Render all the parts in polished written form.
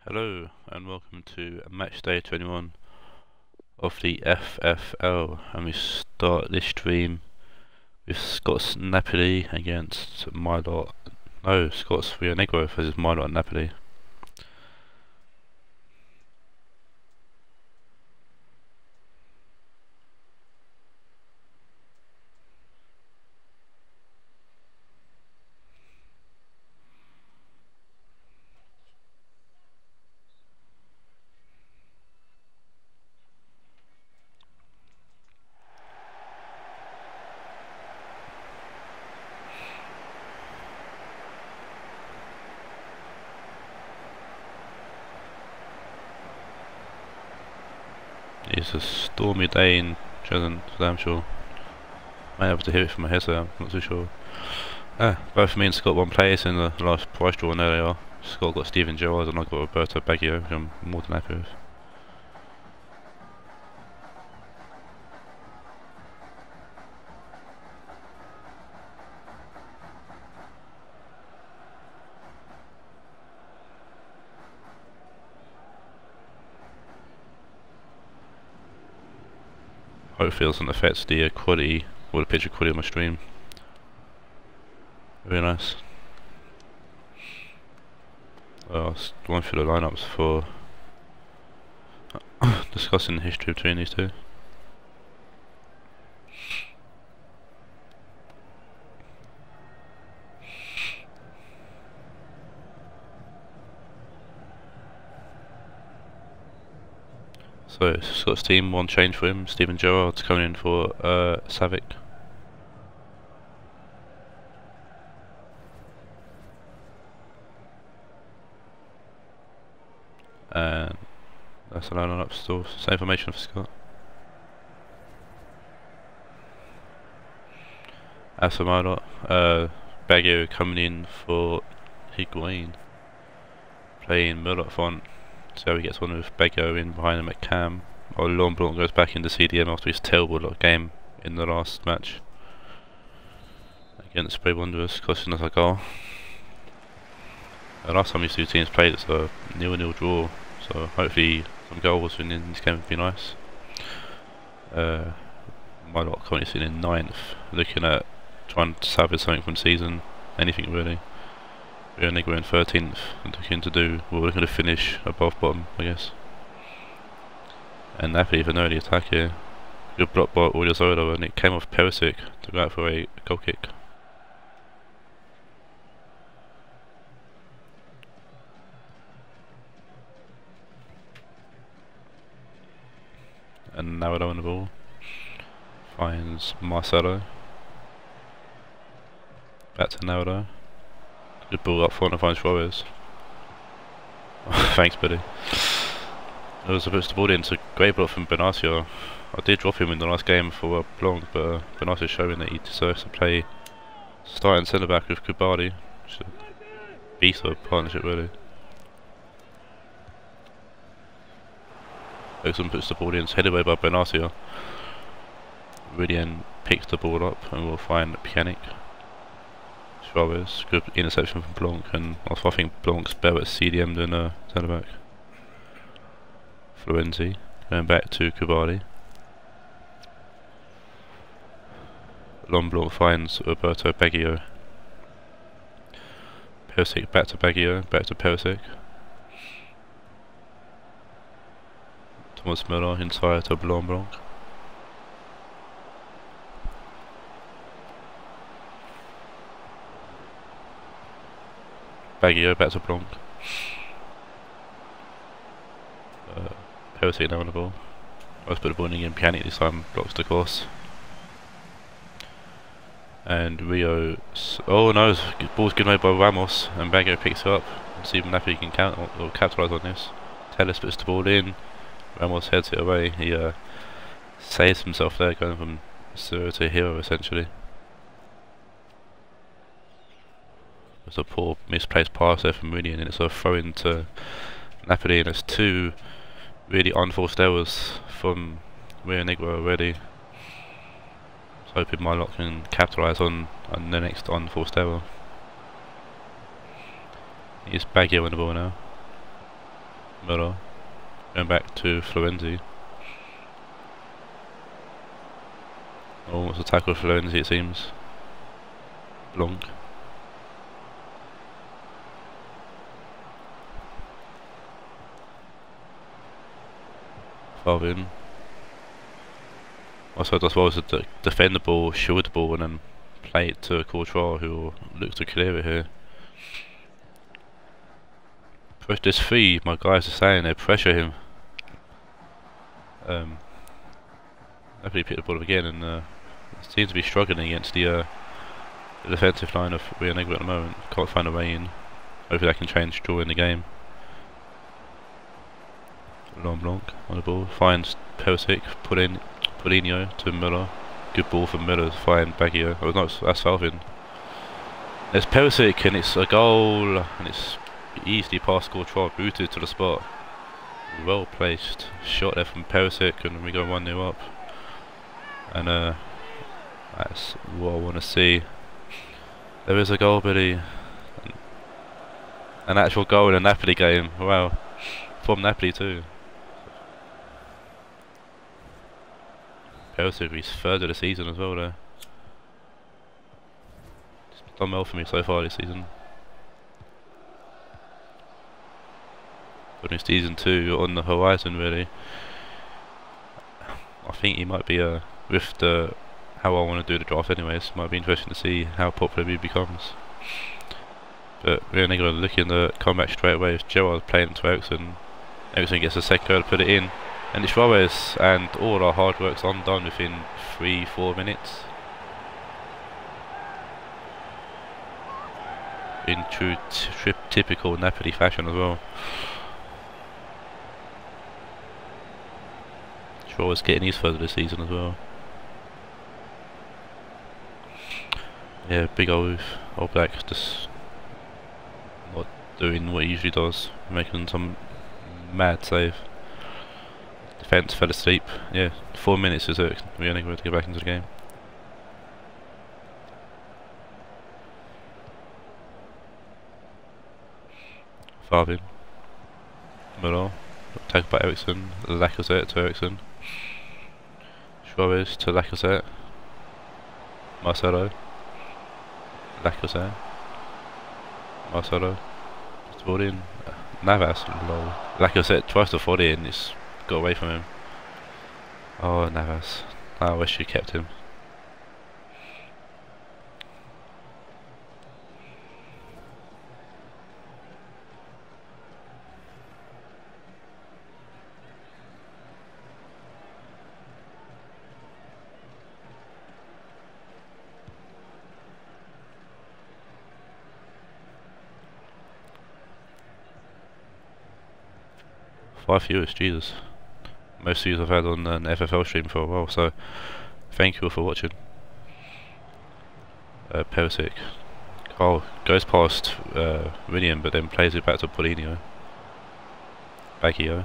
Hello and welcome to Matchday 21 of the FFL, and we start this stream with Scott's Napoli against my lot. No, Scott's Rionegro versus my lot Napoli. It's a stormy day in Dresden, so I'm sure. Might be able to hear it from my headset, I'm not too sure. Both me and Scott won place in the last prize draw earlier. Scott got Steven Gerrard and I got Roberto Baggio, which I'm more than happy with. Hopefully it doesn't affect the quality or the picture quality of my stream. Very nice. I was going through the lineups for discussing the history between these two. So Scott's team, one change for him. Steven Gerrard's coming in for Savic. And that's a line-up still. Same formation for Scott. As for my lot, Baggio coming in for Higuain. Playing Muller up front. So he gets one with Baggio in behind him at Cam. Or Blanc goes back into CDM after his terrible game in the last match against Bray Wanderers, costing us a goal. The last time these two teams played, it's a 0-0 draw, so hopefully some goals in this game would be nice. My lot currently sitting in 9th, looking at trying to salvage something from season, anything really. Rionegro in 13th, and we're looking to finish above bottom, I guess. And Napoli with an early attack here. Good block by Odiozola, and it came off Perisic to go out for a goal kick. And Nardo on the ball. Finds Marcelo. Back to Nardo. Good ball up front and finds Flores. Thanks, buddy. I was supposed to ball into great block from Benatia. I did drop him in the last game for Blanc, but Benatia's showing that he deserves to play starting centre back with Kubadi. Which is a beast of a partnership, really. Oakson puts the ball in, it's headed away by Benatia. Rodian picks the ball up and we'll find Pjanic. Suarez, good interception from Blanc, and also I think Blanc's better at CDM than centre back. Florenzi going back to Kubadi. Blanc finds Roberto Baggio. Perisic back to Baggio, back to Perisic. Thomas Müller inside to Blanc. Baggio back to Blanc. Perisic now on the ball. I was put the ball in again. Pjanic this time blocks the course. And Rio. Oh no, the ball's given away by Ramos, and Baggio picks it up. Let's see if Napoli can count or capitalise on this. Tellus puts the ball in. Ramos heads it away. He saves himself there, going from zero to hero essentially. It's a poor misplaced pass there from Rodian, and it's a throw into Napoli, and it's two really unforced errors from Rionegro already. So hoping my lot can capitalise on the next unforced error. Here's Baggio on the ball now. Müller. Going back to Florenzi. Almost a tackle for Florenzi, it seems. Blanc. Favin. Also, das was to defend the ball, shield the ball, and then play it to Courtois, who looks to clear it here. Push this free, my guys are saying they pressure him. Napoli picked the ball up again and seems to be struggling against the defensive line of Rionegro at the moment. Can't find a way in. Hopefully that can change during the game. Blanc on the ball, finds Perisic, Paulinho to Müller. Good ball from Müller to find Baggio. Oh no, that's Falvin. There's Perisic and it's a goal and it's easily past Courtois, booted to the spot. Well placed shot there from Perisic and we go 1-0 up. And that's what I want to see. There is a goal, Billy. An actual goal in a Napoli game. Wow. From Napoli too. Perisic, he's third of the season as well there. It's done well for me so far this season. But in season 2 on the horizon really. I think he might be with the how I want to do the draft anyways, might be interesting to see how popular he becomes. But we're going to look in the comeback straight away. If Gerrard playing to Ericsson, Ericsson gets a second goal to put it in. And it's Suarez, and all our hard work's undone within 3-4 minutes. In true typical Napoli fashion as well. Suarez getting his third of the season as well. Yeah, big old Black just not doing what he usually does, making some mad save. Defence fell asleep. Yeah, 4 minutes is it. We're only going to get back into the game. Favin. Müller. Tackled by Ericsson. Lacazette to Ericsson. Suarez to Lacazette. Marcelo. Lacazette. Marcelo. Just brought in. Navas. Lol. Lacazette tries to fall in. It's got away from him. Oh, Navas. I wish you kept him. Five viewers, Jesus. Most views I've had on an FFL stream for a while, so thank you all for watching. Perisic. Oh, goes past William, but then plays it back to Paulinho. Baggio.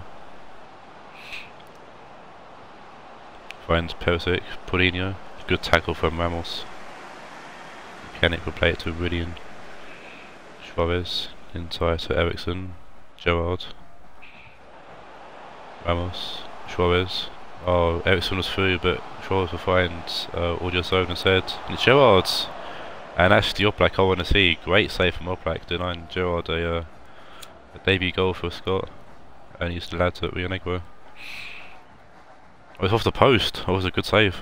Finds Perisic, Paulinho. Good tackle from Ramos. Mechanic will play it to William. Suarez. Inside to Ericsson. Gerrard. Ramos. Suarez. Oh, Ericsson was through, but Suarez will find audio zone instead. And it's Gerrard! And actually Oblak I want to see. Great save from Oblak, denying Gerrard a debut goal for Scott. And he's the lads at Rionegro. It was off the post. That was a good save.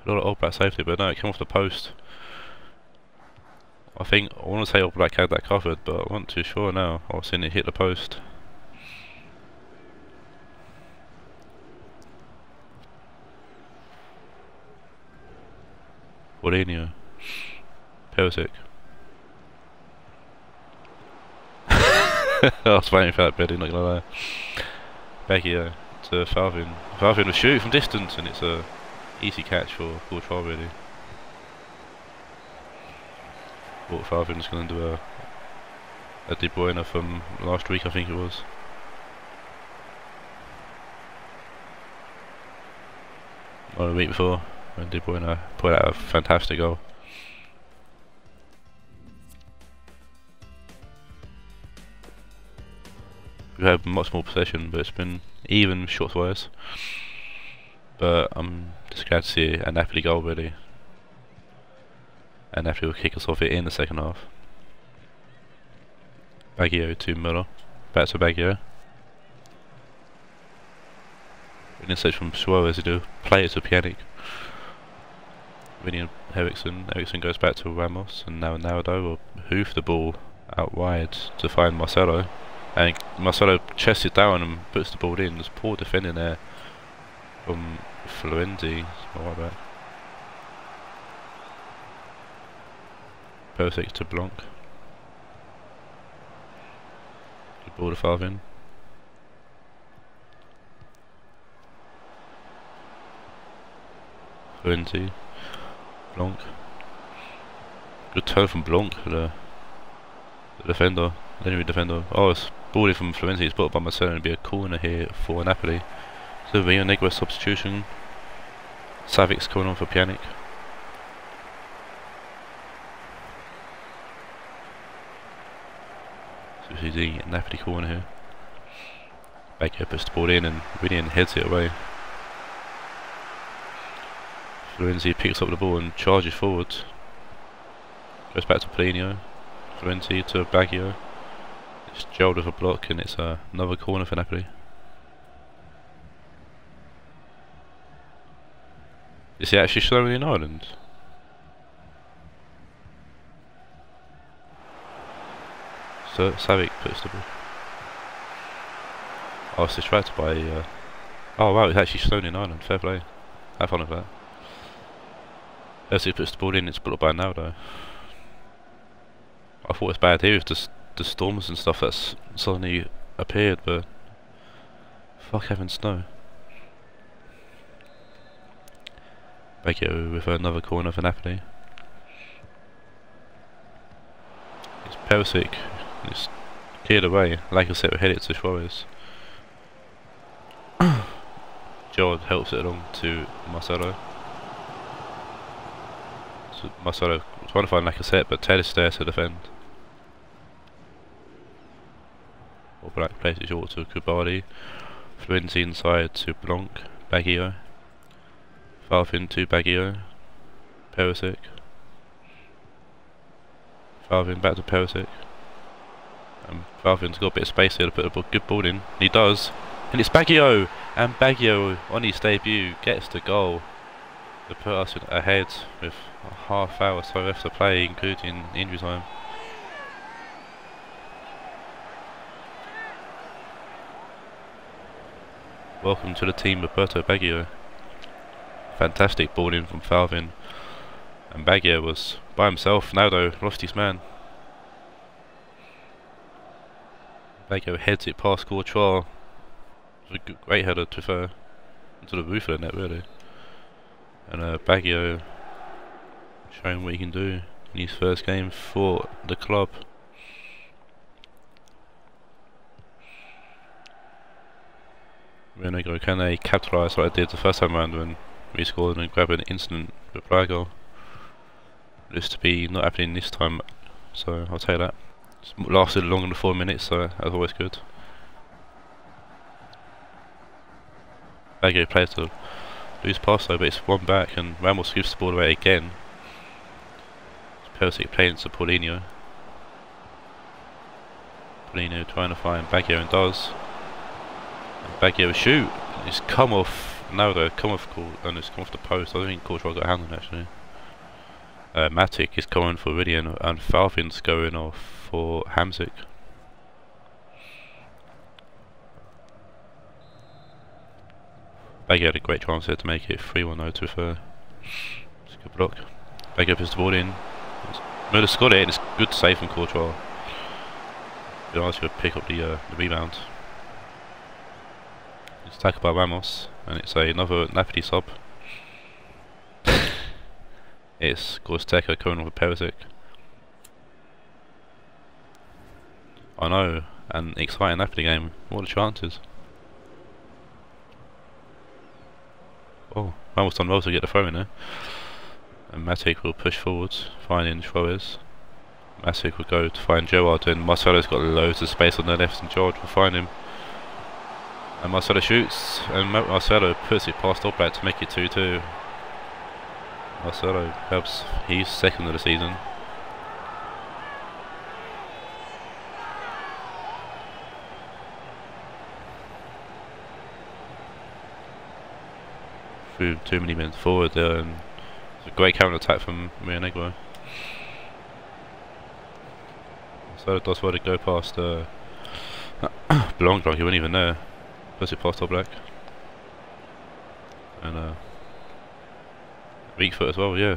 A lot of Oblak saved it, but no, it came off the post. I want to say Oblak had that covered, but I'm not too sure now. I've seen it hit the post. Paulinho. Perisic. I was waiting for that bidding, not gonna lie. Baggio to Falvin. Falvin will shoot from distance, and it's a easy catch for Courtois really. Thought Falvin was going to do a De Bruyne from last week, I think it was. Or the week before, when De Bruyne put out a fantastic goal. we've had much more possession, but it's been even shots wise. But I'm just glad to see a Napoli goal really. And Napoli will kick us off it in the second half. Baggio to Müller. Back to Baggio. In search from Suarez to do play it to Pjanic. Winning Eriksson. Eriksson goes back to Ramos, and now Nardo will hoof the ball out wide to find Marcelo. And Marcelo chests it down and puts the ball in. There's poor defending there from Florenzi. Right back. Perisic to Blanc. Good ball to Favin. Florenzi. Blanc. Good turn from Blanc, the defender, the enemy defender. Oh, it's ball in from Florenzi. It's brought by Marcelo, and it'll be a corner here for Napoli. So Rionegro substitution. Savic's coming on for Pjanic. So this is the Napoli corner here. Baggio puts the ball in and Rinian heads it away. Florenzi picks up the ball and charges forward. Goes back to Polino. Florenzi to Baggio. It's gelled with a block and it's another corner for Napoli. Is he actually slowing in Ireland? So Savic puts the ball. Oh, it's distracted by oh wow, it's actually slowing in Ireland. Fair play. Have fun with that. As he puts the ball in, it's blocked by Naldo. I thought it was bad here with the storms and stuff that's suddenly appeared, but fuck having snow. Baggio with another corner for Napoli. It's Perisic. It's cleared away. Like I said, we head it to Suarez. Gerard helps it along to Marcelo. So Marcelo trying to find Lacazette, but Teddy's there to defend. Or Black places short to Kubali. Florenzi inside to Blanc. Baggio. Favin to Baggio. Perisic. Favin back to Perisic. And Favin's got a bit of space here to put a good ball in. And he does. And it's Baggio! And Baggio on his debut gets the goal to put us ahead with a half hour or so left to play, including injury time. Welcome to the team, Roberto Baggio. Fantastic ball in from Favin. And Baggio was by himself. Naldo lost his man. Baggio heads it past Courtois. It was a great header to throw into the roof of the net, really. And Baggio showing what he can do in his first game for the club. Rionegro, can they capitalise like they did the first time around when we scored and grab an instant reply goal? Just to be not happening this time, so I'll take that. It's lasted longer than 4 minutes, so that's always good. Baggio plays the loose pass though, but it's one back and Ramos gives the ball away again. Perisic playing to Paulinho. Paulinho trying to find Baggio and does. And Baggio shoot. It's come off. No, though, come off the post. I don't think Courtois got a hand on it actually. Matic is going for Rinian and Favin's going off for Hamsik. Baggio had a great chance there to make it 3-1 though, to be fair. It's a good block. Baggio puts the ball in. Müller's got it and it's good save from Courtois. Good ask to pick up the rebound. It's tackled by Ramos and it's another Napoli sub. It's Gorsteca coming off with Perisic. I know, an exciting Napoli game. What are the chances? Oh, Ramos done well to get the throw in there. And Matic will push forwards, finding Suarez. Matic will go to find Gerard, and Marcelo's got loads of space on the left, and Gerard will find him. And Marcelo shoots, and Marcelo puts it past Oblak to make it 2-2. Marcelo helps, he's second of the season. Threw too many men forward there, and it's a great counter attack from Rionegro. So does well to go past Blanc, he wasn't even there. Puts it past Oblak. And weak foot as well, yeah.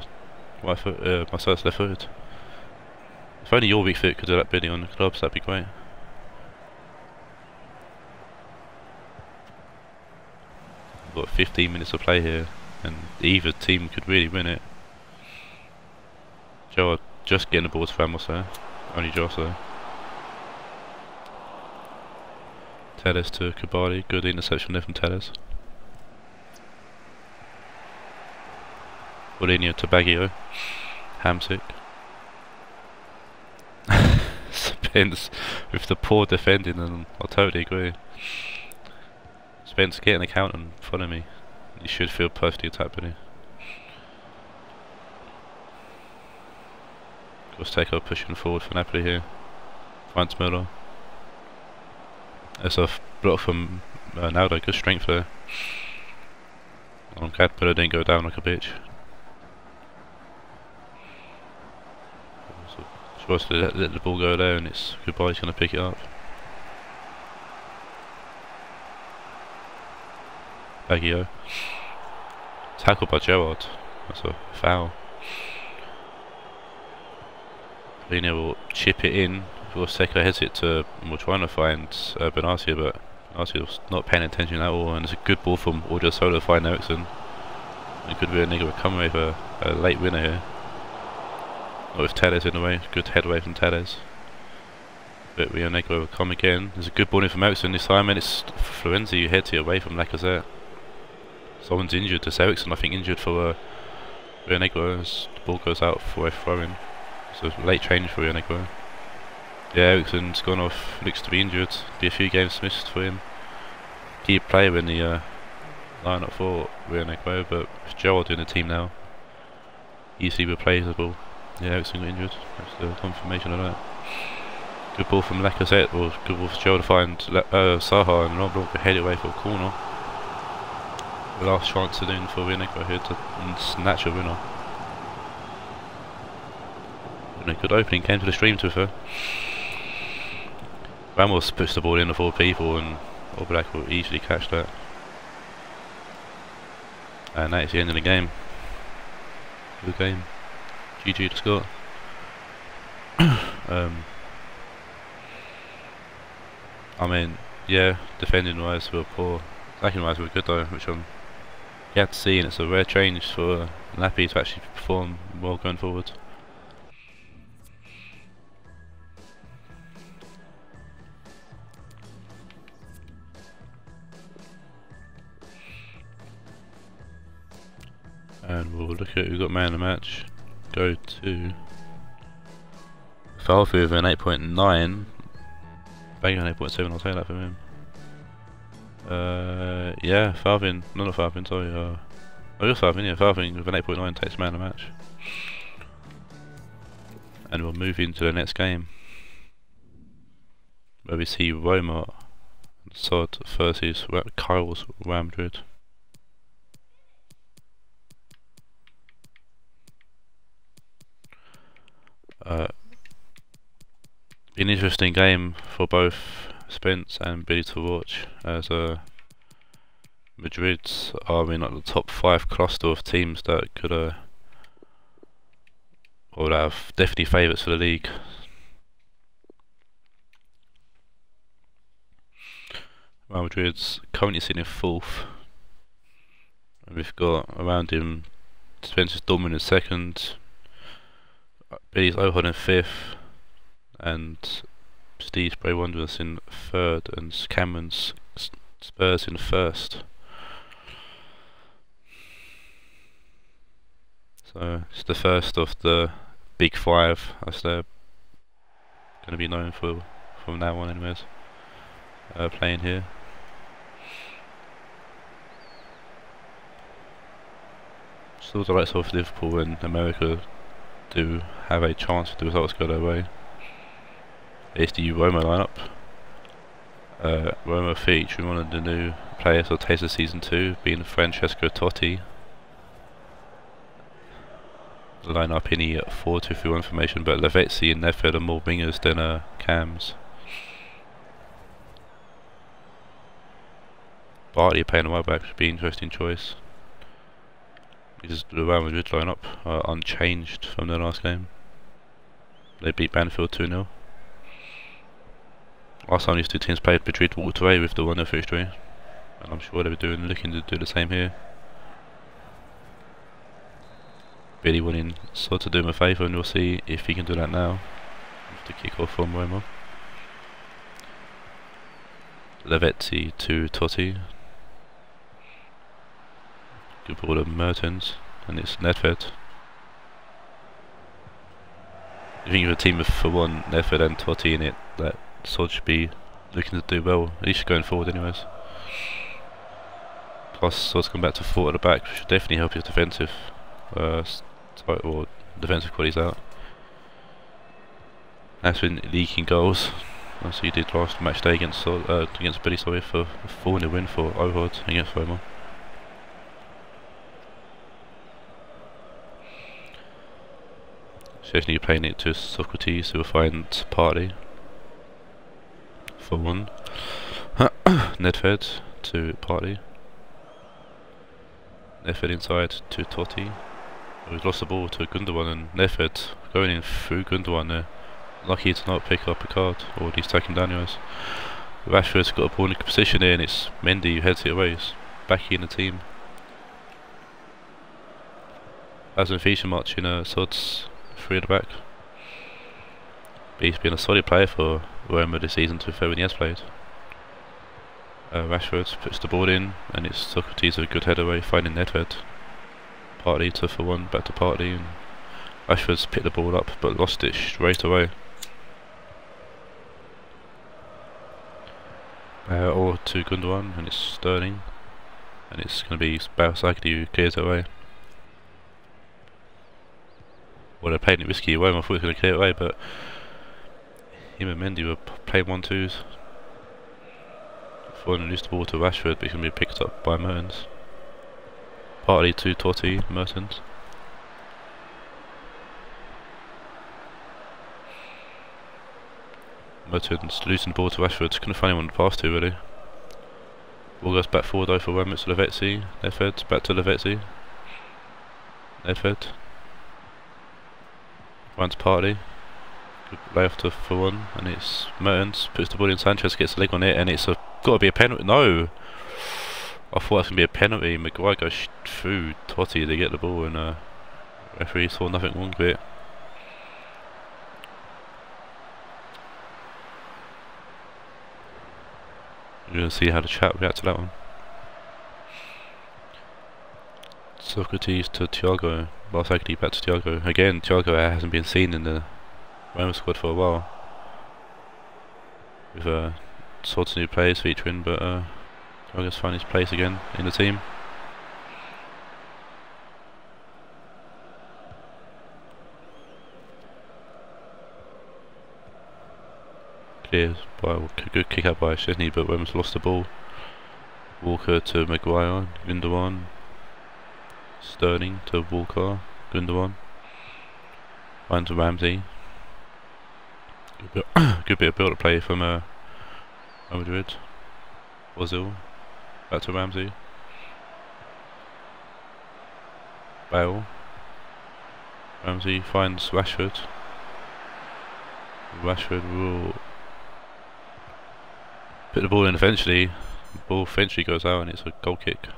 Right foot, Marcelo's left footed. If only your weak foot could do that bidding on the clubs, that'd be great. We've got 15 minutes to play here, and either team could really win it. Joe just getting the ball to Ramos there. Only Josh though. Telles to Kabali, good interception there from Telles. Paulinho to Baggio. Hamsik. Spence with the poor defending, and I totally agree. Spence getting a count in front of me. He should feel perfectly attacked by me. Costeco pushing forward for Napoli here. Franz Müller. That's a block from Naldo, good strength there. I'm glad Müller didn't go down like a bitch. Supposed to let the ball go there, and it's goodbye, he's going to pick it up. Baggio. Tackled by Gerrard. That's a foul. Lina will chip it in. Seco heads it to, we're trying to find Benatia, but Benatia was not paying attention at all, and it's a good ball from Odriozola to find Eriksson. It could be a nigga come away with a late winner here. Not with Telles in the way, good headway from Telles. But Rionegro will come again. There's a good ball in from Eriksson this time, and it's Florenzi who heads it away from Lacazette. Someone's injured, this Eriksson I think injured for Rionegro as the ball goes out for a throw-in. So late change for Rionegro. Yeah, Eriksson's gone off, looks to be injured. Be a few games missed for him. Key player in the line-up for Rionegro, but with Gerrard in the team now, easily replaceable. Yeah, Eriksson got injured. That's the confirmation of that. Good ball from Lacazette, or good ball for Gerrard to find Saha, and Laurent Blanc head away for a corner. The last chance to do for Rionegro here to snatch a winner. And a good opening came to the stream to her. Ramos puts the ball in the 4 people, and Oblak will easily catch that. And that is the end of the game. Good game. GG to Scott. I mean, yeah, defending wise we were poor. Attacking wise we were good though, which I'm glad to see, and it's a rare change for Napoli to actually perform well going forward. And we'll look at who got man of the match. Go to Falfi with an 8.9. Bang on 8.7, I'll take that from him. Yeah, Falvin, not Falvin, sorry. Oh, you're Falvin, yeah, Falvin with an 8.9 takes man of the match. And we'll move into the next game, where we see Roma and Sod versus Kyle's Real Madrid. An interesting game for both Spence and Billy to watch, as Madrid are in like the top 5 cluster of teams that could or have definitely favourites for the league. Real Madrid's currently sitting in 4th, and we've got around him Spence's Dortmund in 2nd, Billy's Ohod in 5th, and Steve's Bray Wanderers in 3rd, and Cameron's Spurs in 1st. So it's the first of the big 5, as they're going to be known for from now on anyways, playing here. Still the likes of Liverpool and America do have a chance if the results go their way. It's the Roma lineup. Roma featuring one of the new players of Taste of Season 2, being Francesco Totti. The lineup in the 4-2-3-1 formation, but Lavezzi and Nedved are more wingers than cams. Barty playing the right back should be an interesting choice. Because the Real Madrid lineup are unchanged from their last game. They beat Banfield 2-0. Last time these two teams played, Madrid walked away with the 1-0 victory, and I'm sure they were looking to do the same here. Really wanting sort to do him a favour, and we'll see if he can do that now with the kick off from Roma. Lavezzi to Totti. Good ball to Mertens, and it's Nedved. I think with a team of for one Nedved and Totti in it, that Sod should be looking to do well, at least going forward anyways. Plus Sod's come back to 4 at the back, which should definitely help his defensive defensive qualities out. That's been leaking goals, as he did last match day against Billy, for a 4-0 win for Ohod against Roma. Definitely playing it to Socrates, who will find Party for 1. Nedved to Party. Nedved inside to Totti. We've lost the ball to Gundogan, and Nedved going in through Gundogan there. Lucky to not pick up a card, or at least take him down anyways. Rashford's got a ball in a position there, and it's Mendy who heads it away. He's back in the team. Hasn't featured much in Sod's 3 at the back. But he's been a solid player for Roma this season, to be fair, when he has played. Rashford puts the ball in, and it's Socrates with a good head away, finding Nedved. Partly to for 1, back to Partly, and Rashford's picked the ball up but lost it straight away. Or to Gundogan, and it's Sterling, and it's going to be Barsagli who clears it away. Well, they're playing it risky away, I thought he was going to clear it away, but him and Mendy were playing 1-2s. Foreign loose the ball to Rashford, but he's going to be picked up by Mertens. Partly to Totti, Mertens. Mertens losing the ball to Rashford, couldn't find anyone to pass to really. Ball goes back forward though for Roma, it's Lavezzi. Nedved, back to Lavezzi. Nedved. Runs Partly. Good lay off to for 1, and it's Mertens, puts the ball in, Sanchez gets a leg on it, and it's got to be a penalty. No! I thought it was going to be a penalty. Maguire goes through Totti to get the ball, and referee saw nothing wrong with it. We're going to see how the chat react to that one. Socrates to Thiago. Barsagli back to Thiago. Again, Thiago hasn't been seen in the Roma squad for a while. With sorts of new players featuring, but Thiago's found his place again in the team. Clears by good kick out by Chesney, but Roma's lost the ball. Walker to Maguire, Gundogan. Sterling to Walker, Gundogan. Finds Ramsey. Good bit of build-up play from Real Madrid. Ozil. Back to Ramsey. Bale. Ramsey finds Rashford. Rashford will put the ball in eventually. The ball eventually goes out and it's a goal kick.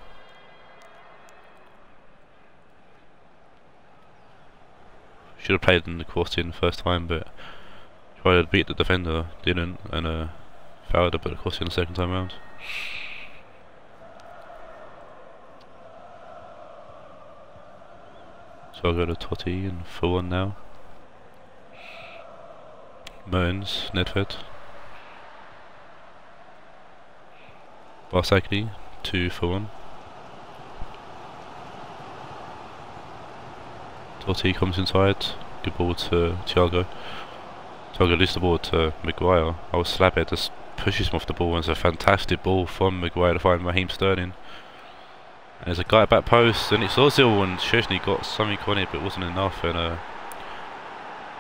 Should have played in the cross in the first time, but tried to beat the defender, didn't, and fouled to put the cross in the second time round. So I'll go to Totti and for 1 now. Mertens, Nedved. Barsagli, 2 for 1. Totti comes inside. Good ball to Thiago. Thiago loses the ball to Maguire. Slabhead just pushes him off the ball, and it's a fantastic ball from Maguire to find Raheem Sterling. And there's a guy at back post, and it's Ozil, and Szczesny got something on it, but it wasn't enough, and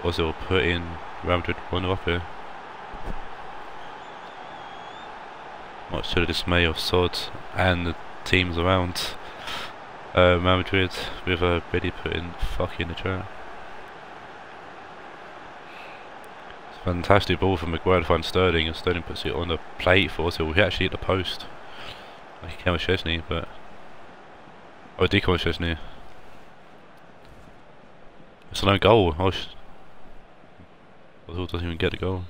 Ozil put in Real Madrid 1-0 up here. Much to the dismay of Sod and the teams around Real Madrid, with Bray putting fuck in the chat. It's a fantastic ball from Maguire to find Sterling, and Sterling puts it on the plate for Ozil. He actually hit the post. Like he came with Szczesny, but it did come with Szczesny. It's a no goal. Ozil doesn't even get the goal.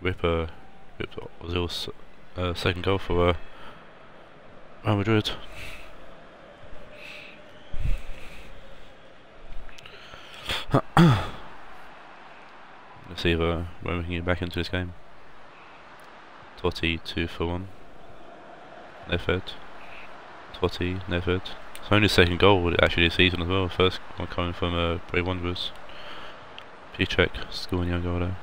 Rip Ozil's second goal for Real Madrid. Let's see if when we can get back into this game. Totti 2 for 1. Nedved. Totti, Nedved. It's only his second goal actually this season as well. First one coming from Bray Wanderers. Piszczek scoring young goal there.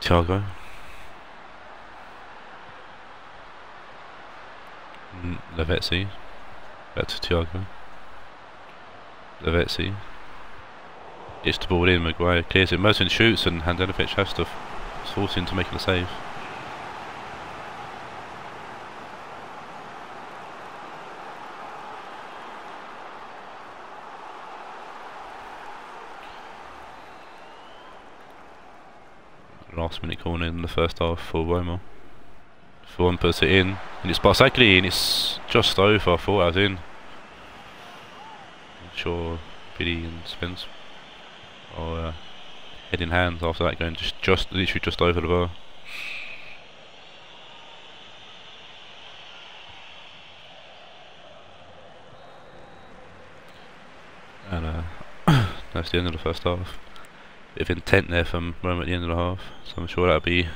Thiago. Lavezzi. Back to Thiago. Lavezzi. Gets the ball in, Maguire clears it. Merton shoots, and Handanovic has to force him to make a save. Last minute corner in the first half for Roma. One puts it in, and it's Barsagli, and it's just over. I thought I was in. I'm sure Billy and Spence are head in hand after that, going just literally just over the bar. And that's the end of the first half. Bit of intent there from Roma at the end of the half, so I'm sure that'll be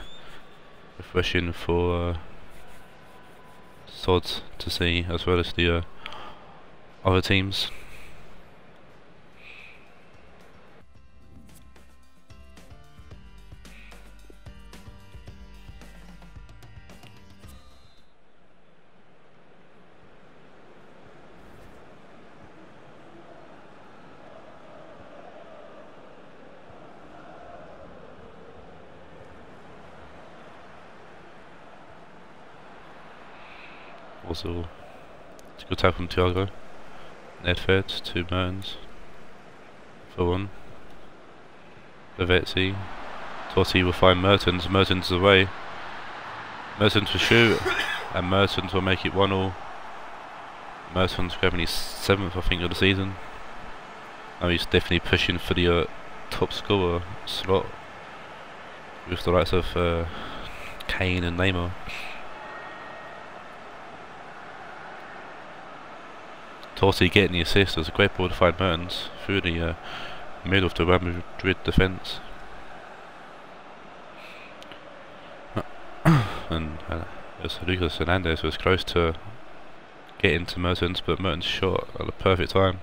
refreshing for Sod to see, as well as the other teams. Also, it's a good tap from Thiago. Nedved, 2 Mertens for 1. Lavezzi. Totti will find Mertens. Mertens away. Mertens will shoot, and Mertens will make it 1-1. Mertens grabbing his 7th, I think, of the season. Now he's definitely pushing for the top scorer slot with the likes of Kane and Neymar. Totti getting the assist. There's a great ball to find Mertens through the middle of the Real Madrid defence. And Lucas Hernandez was close to getting to Mertens, but Mertens shot at the perfect time.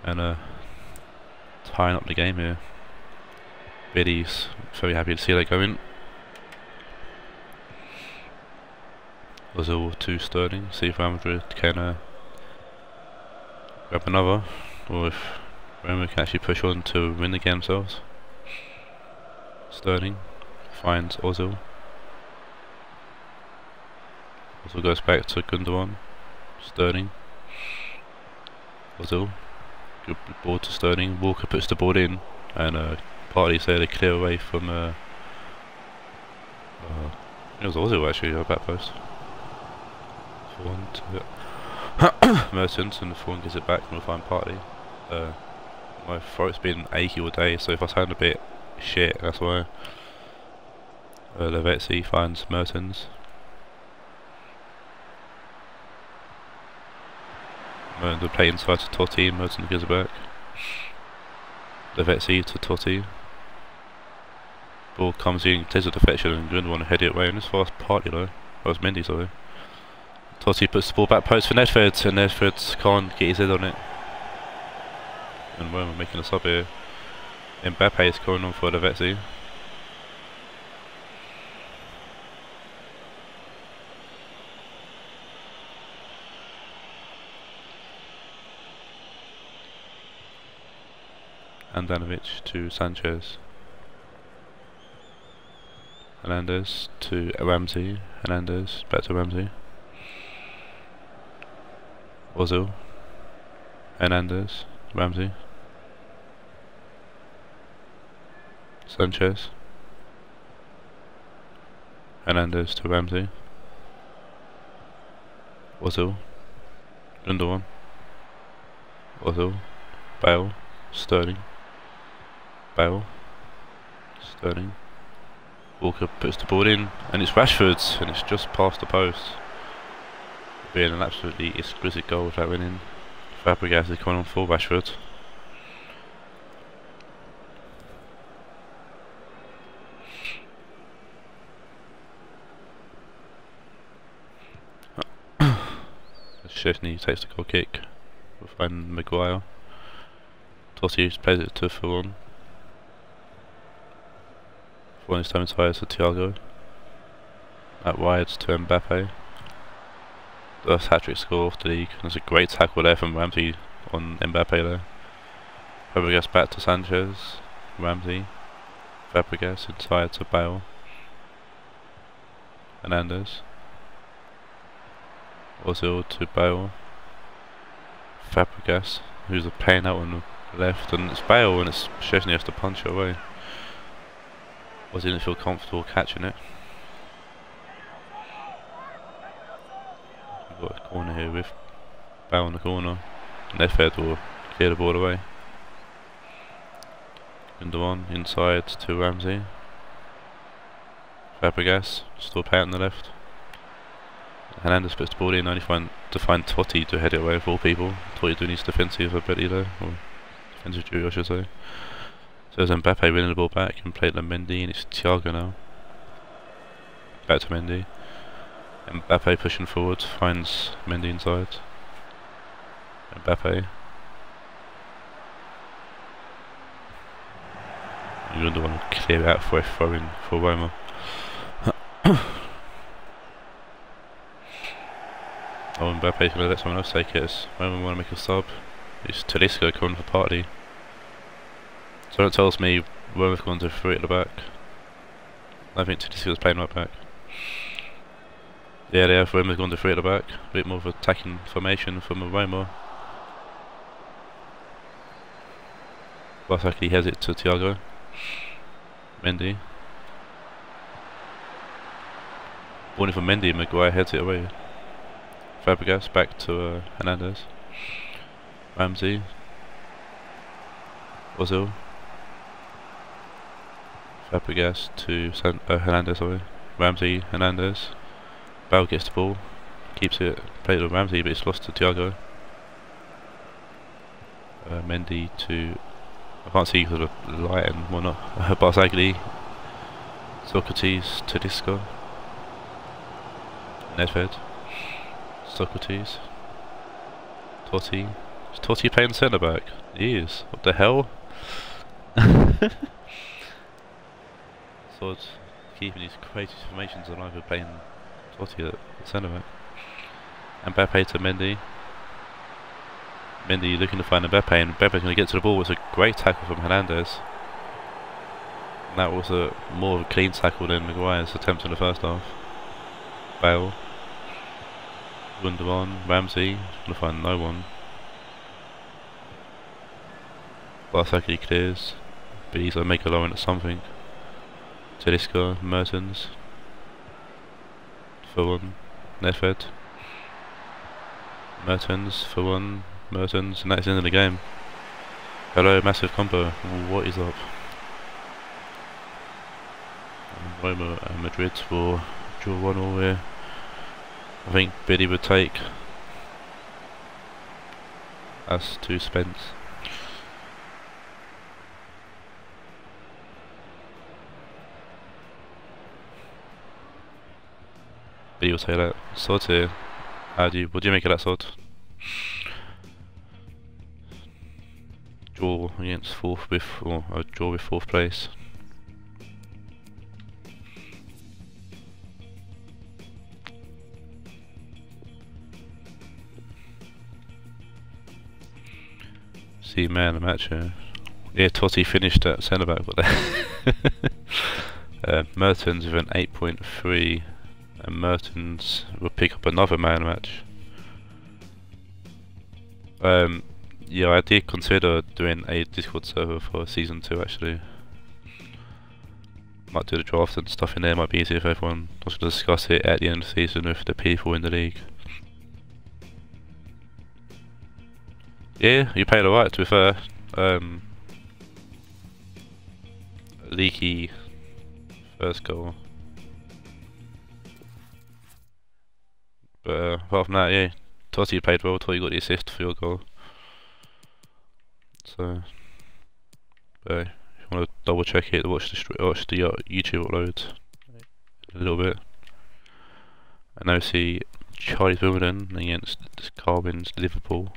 And tying up the game here. Billy's very happy to see that going. Ozil to Sterling, see if Real Madrid can grab another, or if Real Madrid can actually push on to win the game themselves. Sterling finds Ozil. Ozil goes back to Gundogan. Sterling. Ozil. Good ball to Sterling. Walker puts the ball in, and Partey's there to clear away from it was Ozil actually, at back post. 1 to Mertens, and the 4 gives it back, and we'll find Partey. My throat's been achy all day, so if I sound a bit shit, that's why. Lavezzi finds Mertens. Mertens will play inside to Totti, Mertens gives it back. Lavezzi to Totti. Ball comes in, takes a deflection, and Gundogan want to head it away. And this fast partly though. That was Mendy, sorry. Totti puts the ball back post for Nedved, and Nedved can't get his head on it. And Roma making a sub here. Mbappe is going on for the Vetzi. Andanovic to Sanchez. Hernandez to Ramsey. Hernandez back to Ramsey. Ozil. Hernandez. Ramsey. Sanchez. Hernandez to Ramsey. Ozil. Gundogan. Ozil. Bale. Sterling. Bale. Sterling. Walker puts the ball in, and it's Rashford's, and it's just past the post. Being an absolutely exquisite goal without winning. Fabregas is coming on for Rashford. Szczesny takes the goal kick. We'll find Maguire. Totti plays it to Fillon. Fillon is time inside to Thiago. At Raed to Mbappe. First hat-trick score off the league. There's a great tackle there from Ramsey on Mbappe there. Fabregas back to Sanchez. Ramsey. Fabregas inside to Bale. Hernandez. Ozil to Bale. Fabregas, who's a pain out on the left, and it's Bale, and it's Szczesny has to punch it away. Ozil didn't feel comfortable catching it. We've got a corner here with Bale in the corner. Nedved will clear the ball away. Gundogan inside to Ramsey. Fabregas, still pay on the left. Hernandez puts the ball in, only to find Totti to head it away of all people. Totti doing his defensive ability there, or defensive duty I should say. So there's Mbappe winning the ball back and played to Mendy, and it's Thiago now. Back to Mendy. Mbappe pushing forward, finds Mendy inside. Mbappe. You're the one to clear out for a throw-in for Roma. Oh, Mbappe's going to let someone else take it. Roma want to make a sub. It's Talisca coming for Partey. So it tells me Roma's going to 3 at the back. I think Talisca's playing right back. Yeah, they have. Roma's going to 3 at the back. A bit more of attacking formation from Roma. Basaki has it to Thiago. Mendy. Warning for Mendy, Maguire heads it away. Fabregas back to Hernandez. Ramsey. Ozil. Fabregas to Hernandez, sorry. Ramsey, Hernandez. Bale gets the ball. Keeps it, played with Ramsey, but it's lost to Thiago. Mendy to... I can't see because of the light and whatnot. Barzagli. Socrates to Disco. Nedved. Socrates. Totti. Is Totti playing centre back? He is. What the hell? So it's keeping these crazy formations alive with playing Totti at centre back. Mbappe to Mendy. Mendy looking to find Mbappe, and Mbappe's going to get to the ball. It's a great tackle from Hernandez. And that was a more of a clean tackle than Maguire's attempt in the first half. Bale. Gundogan, Ramsey, going to find no one. Barzagli clears, but he's going to make a low in at something. Tedesco, Mertens. Fillon, Nedved. Mertens, Fillon, Mertens, and that's the end of the game. Hello, massive combo. What is up? Roma and Madrid will draw 1-1 here. I think Biddy would take us to Spence. But you'll say that. Sword here. What do you make of that sword? Draw against fourth with, or a draw with fourth place. See man of the match here. Yeah, Totti finished at centre back, but Mertens with an 8.3, and Mertens will pick up another man of the match. Yeah, I did consider doing a Discord server for season 2 actually. Might do the draft and stuff in there, might be easier for everyone. I was going to discuss it at the end of the season with the people in the league. Yeah, you paid alright to be fair. Leaky first goal. But apart from that, yeah, Totti played well. Totti got the assist for your goal. So, if you want to double check it, watch the YouTube upload a little bit. And now see Charlie's Wimbledon against Carbon's Liverpool.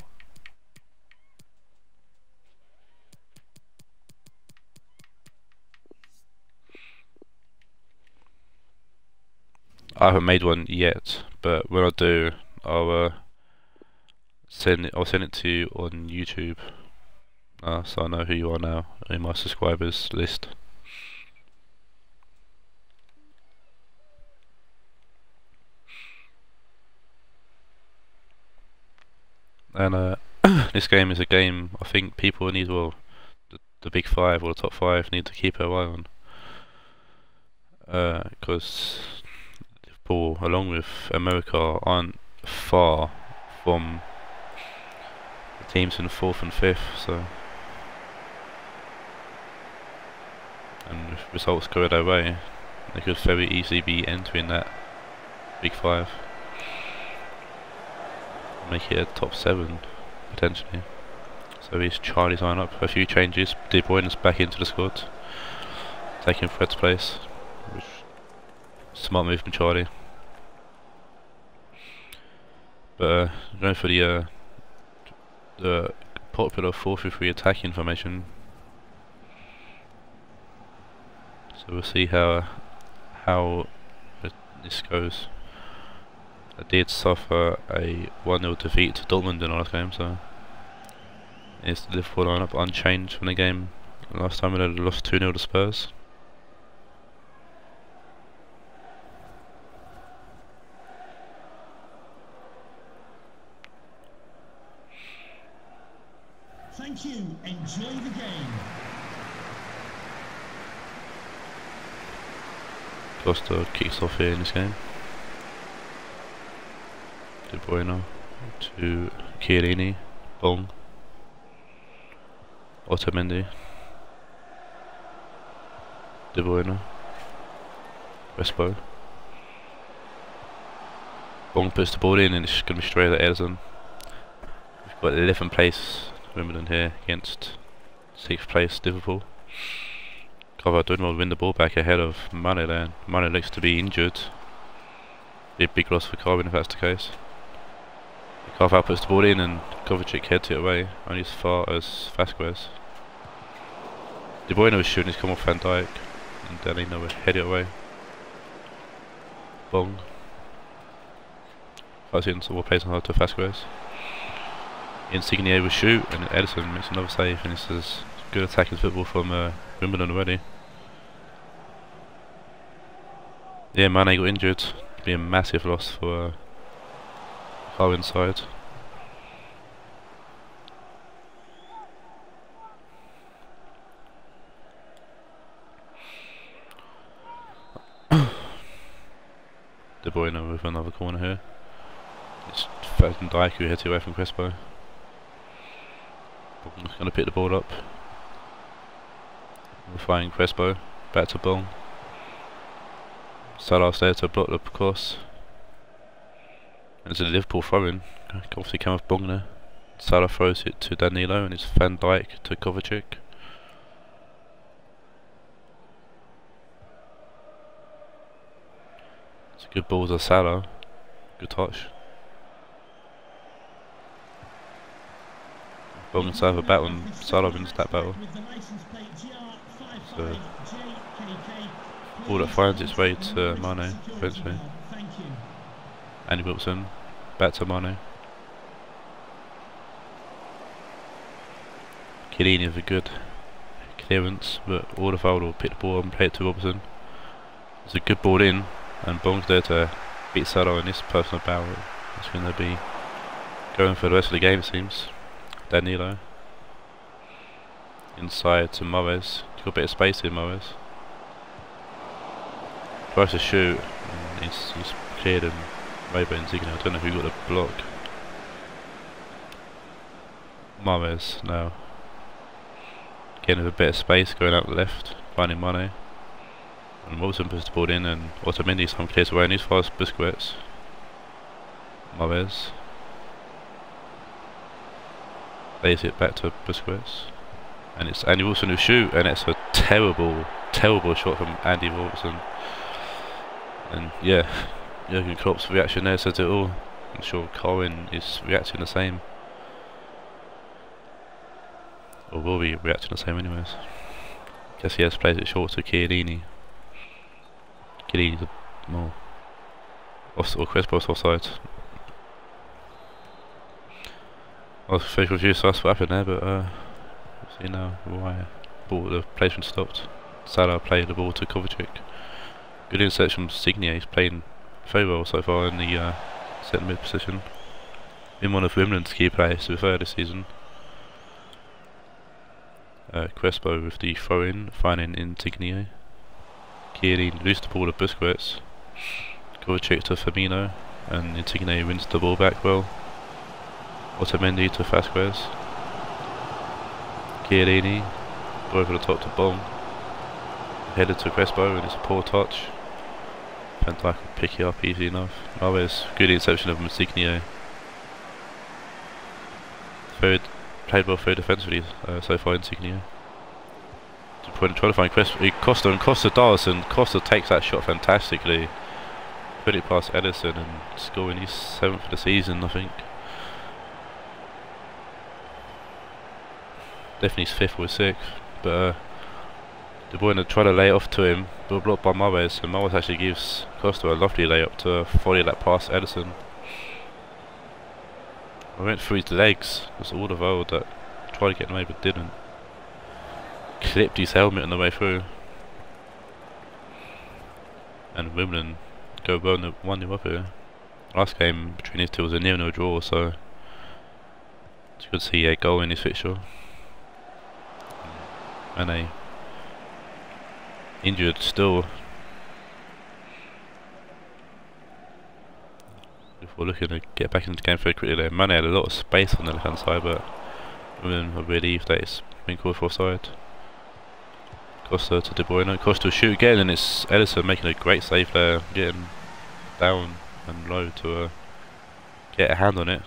I haven't made one yet, but when I do, I'll send it to you on YouTube, so I know who you are now in my subscribers list. And this game is a game I think people need, well, the big five or the top five need to keep their eye on, because Liverpool, along with America, aren't far from the teams in 4th and 5th, so, and if results go their way, they could very easily be entering that big five, make it a top 7 potentially. So here's Charlie's lineup, a few changes. De Bruyne is back into the squad, taking Fred's place, which smart move from Charlie. But going for the popular 4-3-3 attacking formation. So we'll see how this goes. I did suffer a 1-0 defeat to Dortmund in the last game, so it's the Liverpool lineup unchanged from the game last time we lost 2-0 to Spurs. Thank you. Enjoy the game. Costa kicks off here in this game. De Bruyne to Chiellini, Bong, Otamendi, De Bruyne, Crespo. Bong puts the ball in and it's going to be straight at Ederson. We've got 11th place Wimbledon here against 6th place Liverpool. Kovacic will win the ball back ahead of Mane there. Mane looks to be injured. Be a big loss for Carbon if that's the case. Kovacic puts the ball in and Kovacic heads it away, only as far as Vasquez. De Bruyne was shooting, he's come off Van Dijk, and Danilo will head it away. Bong. Fights in some more plays on to Vasquez. Insigne will shoot, and Ederson makes another save, and this is good attacking football from Wimbledon already. Yeah, Mane got injured. It'd be a massive loss for Carwin's side. De Bruyne with another corner here. It's Van Dijk who hits it away from Crespo. Bong's going to pick the ball up. We're firing Crespo. Back to Bong. Salah's there to block the cross. There's a Liverpool throw-in. Obviously came off Bong there. Salah throws it to Danilo and it's Van Dijk to Kovacic. Good balls of Salah. Good touch. Bong and Salah battle, and Salah wins that battle. So, ball that finds its way to Mane eventually. Andy Wilson, back to Mane. Chiellini with a good clearance, but Alderweireld will pick the ball up and play it to Robertson. It's a good ball in, and Bong's there to beat Salah in this personal battle. It's going to be going for the rest of the game, it seems. Danilo inside to Moes. Got a bit of space here, Moes. Tries to shoot, and he's cleared, and Raed and Insigne. I don't know who got the block. Moes now. Getting a bit of space, going out the left, finding Mane. And Wilson puts the ball in, and Otamendi somehow clears away, and he's fast Busquets. Moes lays it back to Busquets, and it's Andy Wilson who shoot, and it's a terrible shot from Andy Wilson. And yeah, Jurgen Klopp's reaction there says it all. I'm sure Colin is reacting the same, or will be reacting the same anyways. Guess he has plays it short to Chiellini. Chiellini's more or Crespo's offside. I was very confused as to what happened there, but we'll see now why the placement stopped. Salah played the ball to Kovacic. Good interception from Insigne. He's playing very well so far in the centre mid position. Been one of Wimbledon's key players to be fair this season. Crespo with the throw in, finding Insigne. Chiellini loosed the ball to Busquets. Kovacic to Firmino, and Insigne wins the ball back well. Otamendi to Vasquez. Chiellini over the top to Bong. Headed to Crespo, and it's a poor touch. Van Dijk will pick it up easy enough. Always good interception of Insigne. Played well very defensively so far, Insigne. Trying to find Costa, and Costa does, and Costa takes that shot fantastically. Put it past Edison and scoring his 7th of the season, I think. Definitely his 5th or 6th, but De Bruyne tried to lay it off to him, but blocked by Moes, and Moes actually gives Costa a lovely layup to volley that past Edison. I went through his legs. It was Alderweireld that tried to get him away but didn't. Clipped his helmet on the way through. And Wimbledon go 1-0 up here. Last game between these two was a 0-0 draw, so it's good to see a goal in his fixture. And a injured still. If we're looking to get back into the game very quickly there, Mane had a lot of space on the left hand side, but Wimbledon are relieved that it's been called for offside. Costa to De Bruyne. Costa will shoot again, and it's Edison making a great save there, getting down and low to get a hand on it.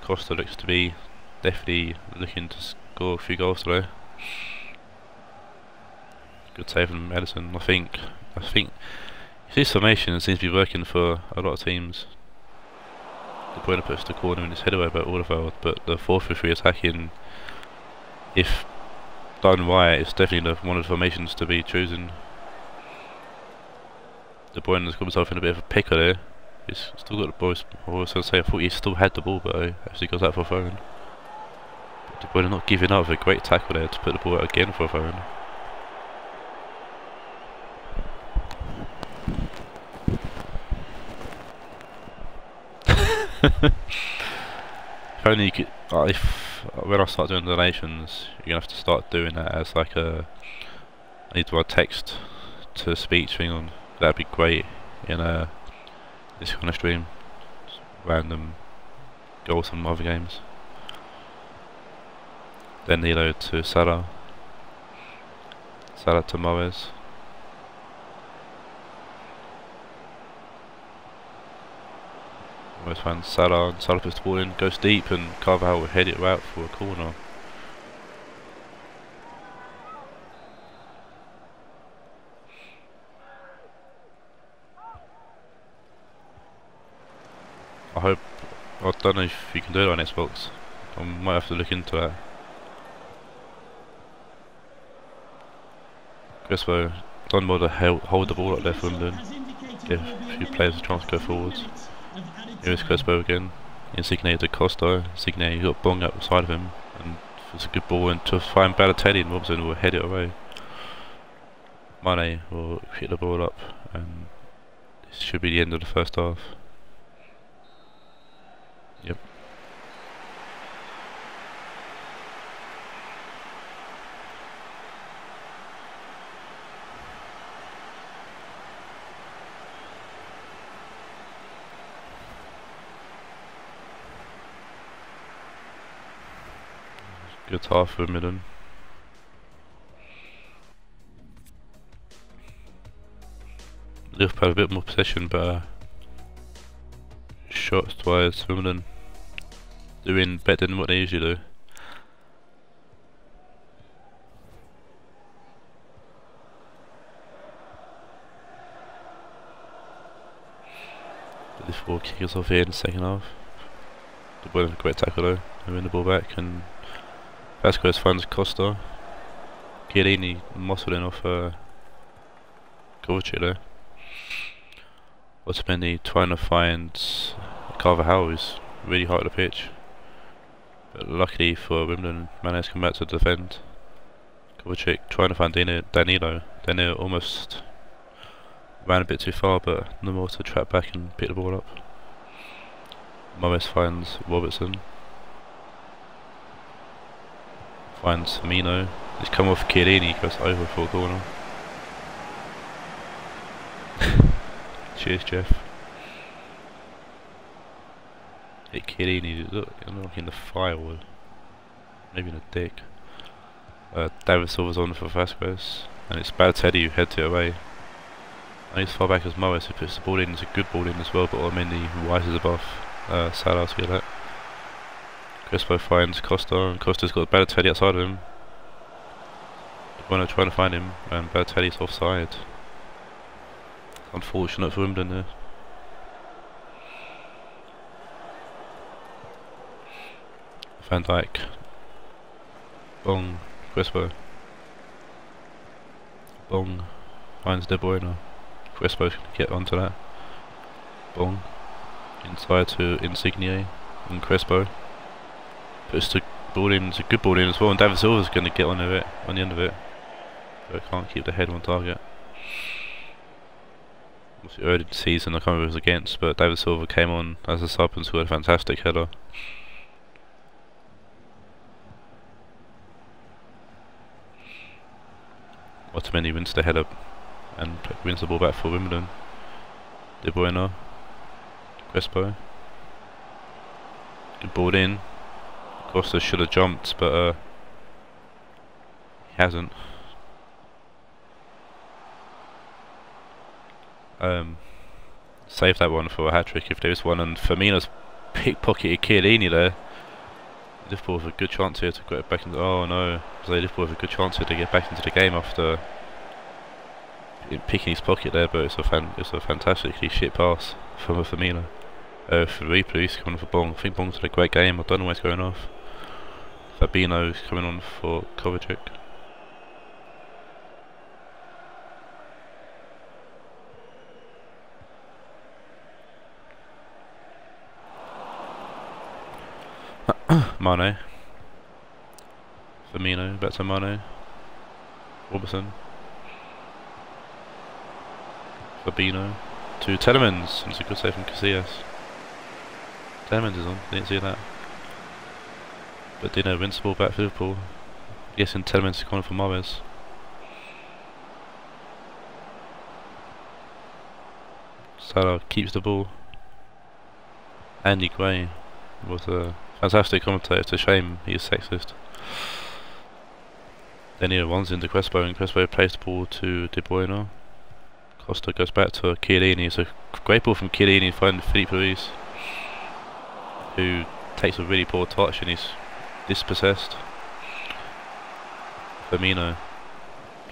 Costa looks to be definitely looking to score a few goals today. Good save from Edison. I think his formation seems to be working for a lot of teams. De Bruyne puts the corner in his head away about Alderweireld, but the 4-3-3 attacking, if done right, it's definitely one of the formations to be chosen. De Bruyne has got himself in a bit of a pickle there. He's still got the ball. I was going to say, I thought he still had the ball, but he actually got that for a phone. De Bruyne not giving up, a great tackle there to put the ball out again for a phone. If only you could, when I start doing donations, you're gonna have to start doing that as like I need to write text to speech thing on. That'd be great in this kind of stream. Just random goals from other games. Then Nilo to Salah. Salah to Moes. Almost finds Salah, and Salah puts the ball in, goes deep, and Carvajal will head it out for a corner. I hope. I don't know if you can do it on Xbox. I might have to look into that. Crespo done more to hold the ball up there for Wimbledon. Give a few players a chance to go forwards. Here's Crespo again. Insigne to Costa. Insigne got Bong up the side of him, and it's a good ball. And to find Balotelli, and Robson will head it away. Mane will pick the ball up, and this should be the end of the first half. Yep. Good half for Wimbledon. Liverpool had a bit more possession, but shots wise, Wimbledon doing better than what they usually do. But this ball kick us off here in the second half. The ball had a great tackle though. They win the ball back, and Vasquez finds Costa. Chiellini muscling off Kovacic there. Otamendi trying to find Carvajal, who's really hard to pitch. But luckily for Wimbledon, Mane has come back to defend. Kovacic trying to find Danilo. Danilo almost ran a bit too far, but no more to trap back and pick the ball up. Morris finds Robertson. Finds Firmino. He's come off Chiellini, goes over for a corner. Cheers, Jeff. Hit Chiellini, look in the firewood. Maybe in the dick. David Silva's on for Vasquez, and it's Balotelli who heads it away. And he's far back as Morris, who puts the ball in. It's a good ball in as well, but Otamendi rises above Salah to get that. Crespo finds Costa, and Costa's got Balotelli outside of him. Bueno trying to find him, and Balotelli's offside. Unfortunate for Wimbledon there. Van Dijk. Bong. Crespo. Bong. Finds De Bruyne. Crespo can get onto that. Bong. Inside to Insigne and Crespo. Puts the ball in, it's a good ball in as well, and David Silva's going to get on the end of it. But can't keep the head on target. Obviously early in the season, I can't remember who it was against, but David Silva came on as a sub and scored a fantastic header. Otamendi wins the header and wins the ball back for Wimbledon. De Bruyne. Crespo. Good ball in. Costa should have jumped, but he hasn't. Save that one for a hat-trick if there is one, and Firmino's pickpocketed Chiellini there. Liverpool with a good chance here to get back into. Oh no! So Liverpool with a good chance here to get back into the game after picking his pocket there, but it's a fantastically shit pass from Firmino. For the replay, he's coming for Bong. I think Bong's had a great game. I don't know what's going off. Fabinho's coming on for Kovacic. Mane. Firmino, back to Mane. Robertson. Fabinho. To Telemans. It's a good save from Casillas. Telemans is on, didn't see that. But Dino wins the ball back for Liverpool. I'm guessing Telemans is coming for Morris. Salah keeps the ball. Andy Gray was a fantastic commentator. It's a shame he's sexist. Then he runs into Crespo, and Crespo plays the ball to De Bruyne. Costa goes back to Chiellini. It's a great ball from Chiellini finding Filipe Luis, who takes a really poor touch and he's dispossessed. Firmino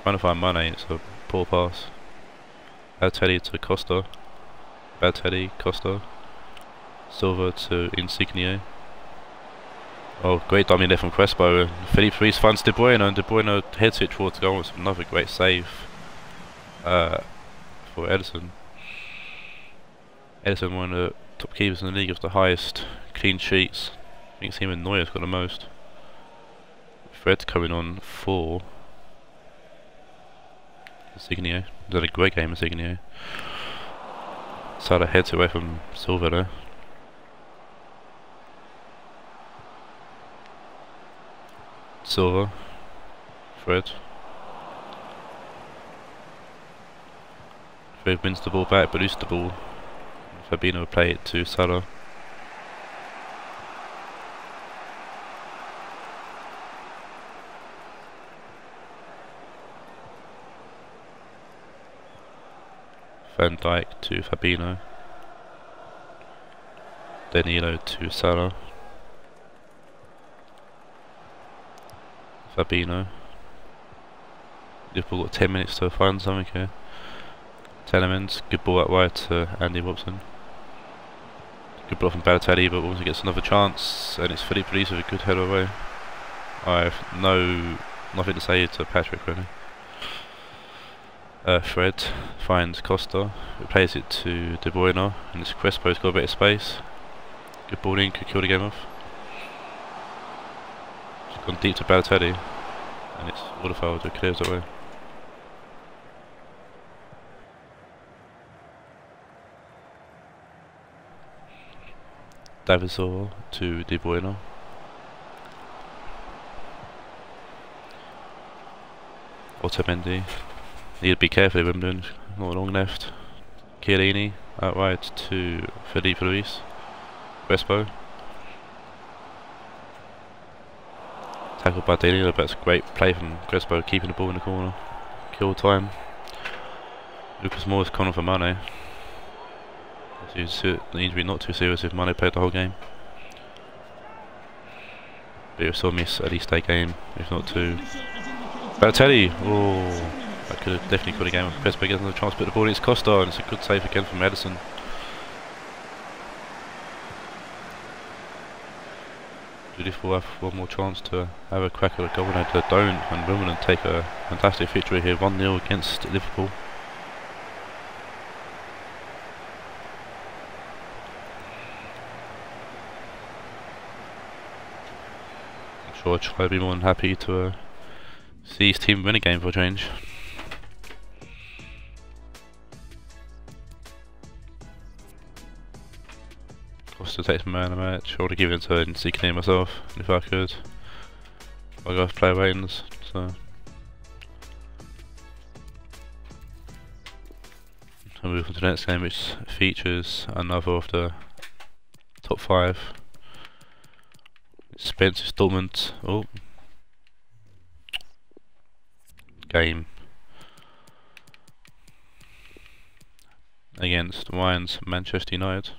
trying to find Mane. It's a poor pass. Balotelli to Costa. Balotelli, Costa. Silva to Insigne. Oh, great dummy there from Crespo. Felipe Ruiz finds De Bruyne, and De Bruyne heads it towards goal. It's another great save for Ederson. Ederson, one of the top keepers in the league, with the highest clean sheets. I think it's him and Neuer's got the most. Fred coming on for Insigne. He's had a great game, Insigne. Salah heads away from Silva there. Silva, Fred. Fred wins the ball back, but loses the ball. Fabinho will play it to Salah. Van Dijk to Fabinho. Danilo to Salah. Fabinho. Liverpool got 10 minutes to find something here. Telemans, good ball out wide to Andy Robson. Good block from Balotelli, but Robson gets another chance, and it's Felipe Ruiz with a good header away. I have nothing to say to Patrick really. Fred finds Costa, who plays it to De Bruyne, and it's Crespo's got a bit of space. Good ball in, could kill the game off. It's gone deep to Balotelli, and it's Waterfield who clears it away. Davison to De Bruyne. Otamendi. Need to be careful of Wimbledon, not long left. Chiellini out wide to Felipe Ruiz. Crespo. Tackled by Danilo, but it's a great play from Crespo, keeping the ball in the corner. Kill time. Lucas Moore's corner for Mane. The injury not too serious if Mane played the whole game. But you saw miss at least a game, if not two. Balotelli! Oh, that could have definitely got a game. Crespo gets another chance to put the ball in. It's Costa, and it's a good save again from Ederson. Do Liverpool have one more chance to have a crack at the goal? No, they don't, and Wimbledon take a fantastic victory here, 1-0 against Liverpool. I'll try to be more than happy to see his team win a game for a change. Costa takes man of the match. I would have given it to Insigne myself if I could. I got player ratings, so I'll move on to the next game, which features another of the top 5. Spurs Dortmund game against Ryan's Manchester United.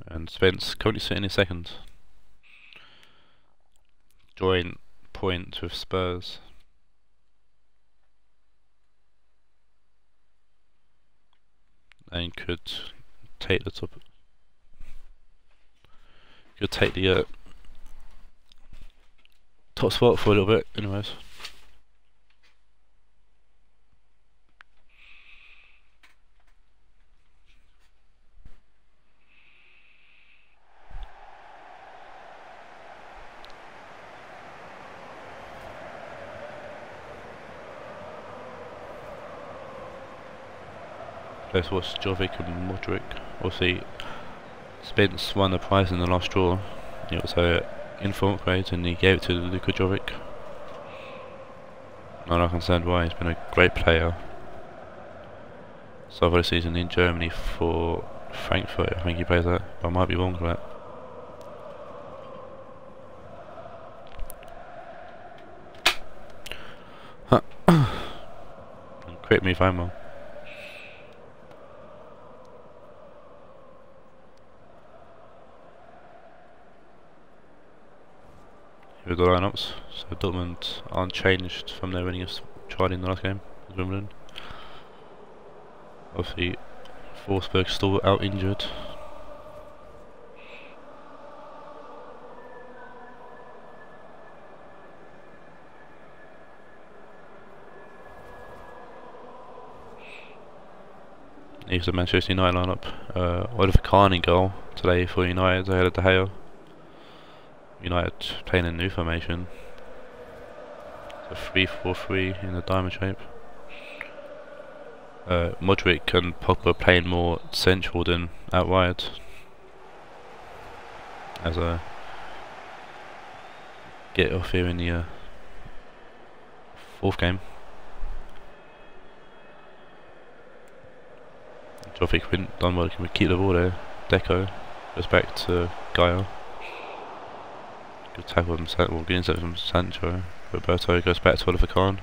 And Spence currently sitting in second. Joint point with Spurs. And could take the top. Could take the top spot for a little bit, anyways. Let's watch Jovic and Modric. Obviously, Spence won the prize in the last draw. It was an inform upgrade, and he gave it to Luka Jovic. And I can understand why. He's been a great player. So far this season in Germany for Frankfurt, I think he plays that, but I might be wrong for that. And correct me if I'm wrong. with the lineups. So Dortmund unchanged from their winning tried in the last game with Wimbledon. Obviously, Forsberg still out injured. Here's the Manchester United lineup. Oliver Kahn in goal today for United ahead of De Gea. United playing in new formation. It's a 3-4-3 in the diamond shape. Modric and Pogba playing more central than out wide. As a get off here in the fourth game. Jovic done well, can keep the ball there. Deco goes back to Gaia. Good tackle from good intercept from Sancho. Roberto goes back to Oliver Kahn.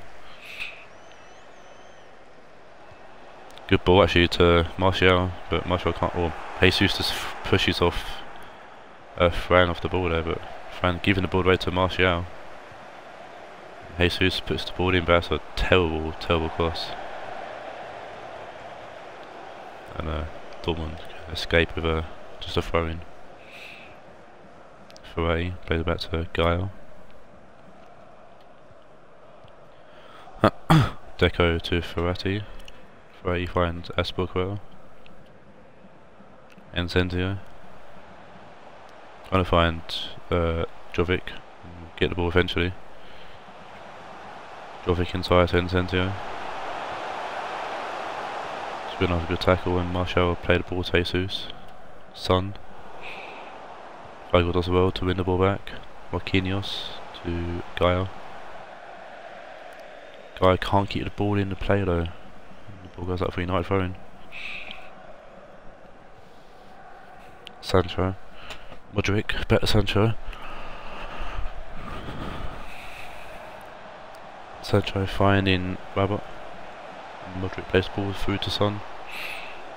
Good ball actually to Martial, but Martial can't. Or Jesus just pushes off Fran off the ball there, but Fran giving the ball away to Martial. Jesus puts the ball in, but that's a terrible cross. And Dortmund escape with just a throw in. Raed plays it back to Gaia. Deco to Ferrati. Ferrati finds Asperquer. Encentio. Trying to find Jovic. Get the ball eventually. Jovic inside to Encentio. It's been another good tackle and Martial played the ball to Jesus. Son. Weigl does well to win the ball back. Marquinhos to Gaia. Gaia can't keep the ball in the play though. The ball goes up for United throwing. Sancho. Modric, back to Sancho. Sancho finding Rabbit. Modric plays the ball through to Son.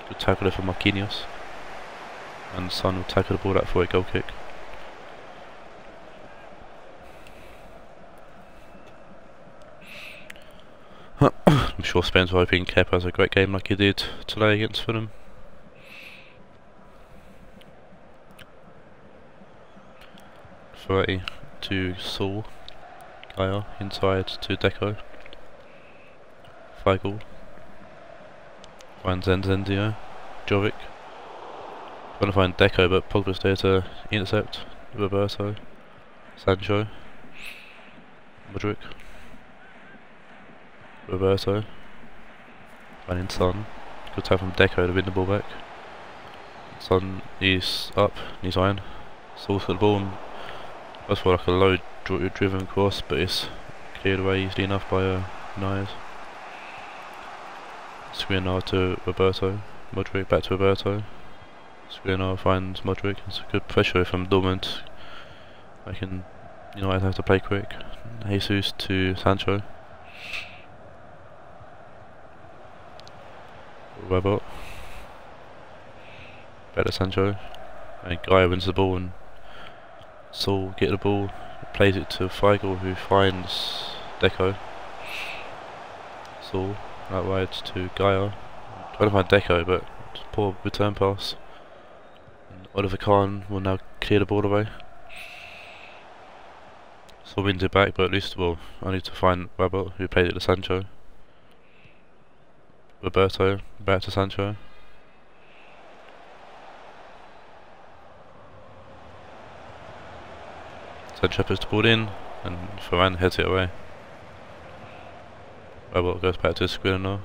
Good tackle there for Marquinhos. And Son will tackle the ball out for a goal kick. I'm sure Spence will hoping Kepa has a great game like he did today against Fulham. Ferrati to Saul. Gaia inside to Deco. Weigl. Finds Enzendio. Jovic. Trying to find Deco, but Pogba's there to intercept. Roberto. Sancho. Modric. Roberto. Finding Son. Good tap from Deco to win the ball back. Son is up, he's iron. Saul's got the ball and that's for like a low driven cross, but it's cleared away easily enough by Nias. Skriniar to Roberto. Modric back to Roberto. Skriniar finds Modric. It's a good pressure from Dortmund. United have to play quick. Jesus to Sancho. Rabbit. Back to Sancho. And Gaia wins the ball and Saul get the ball, plays it to Weigl who finds Deco. Saul out wide to Gaia. Trying to find Deco but poor return pass. And Oliver Kahn will now clear the ball away. Saul wins it back but at least I need to find Rabbit who plays it to Sancho. Roberto back to Sancho. Sancho puts the ball in and Ferran heads it away. Rabbit goes back to Skriniar.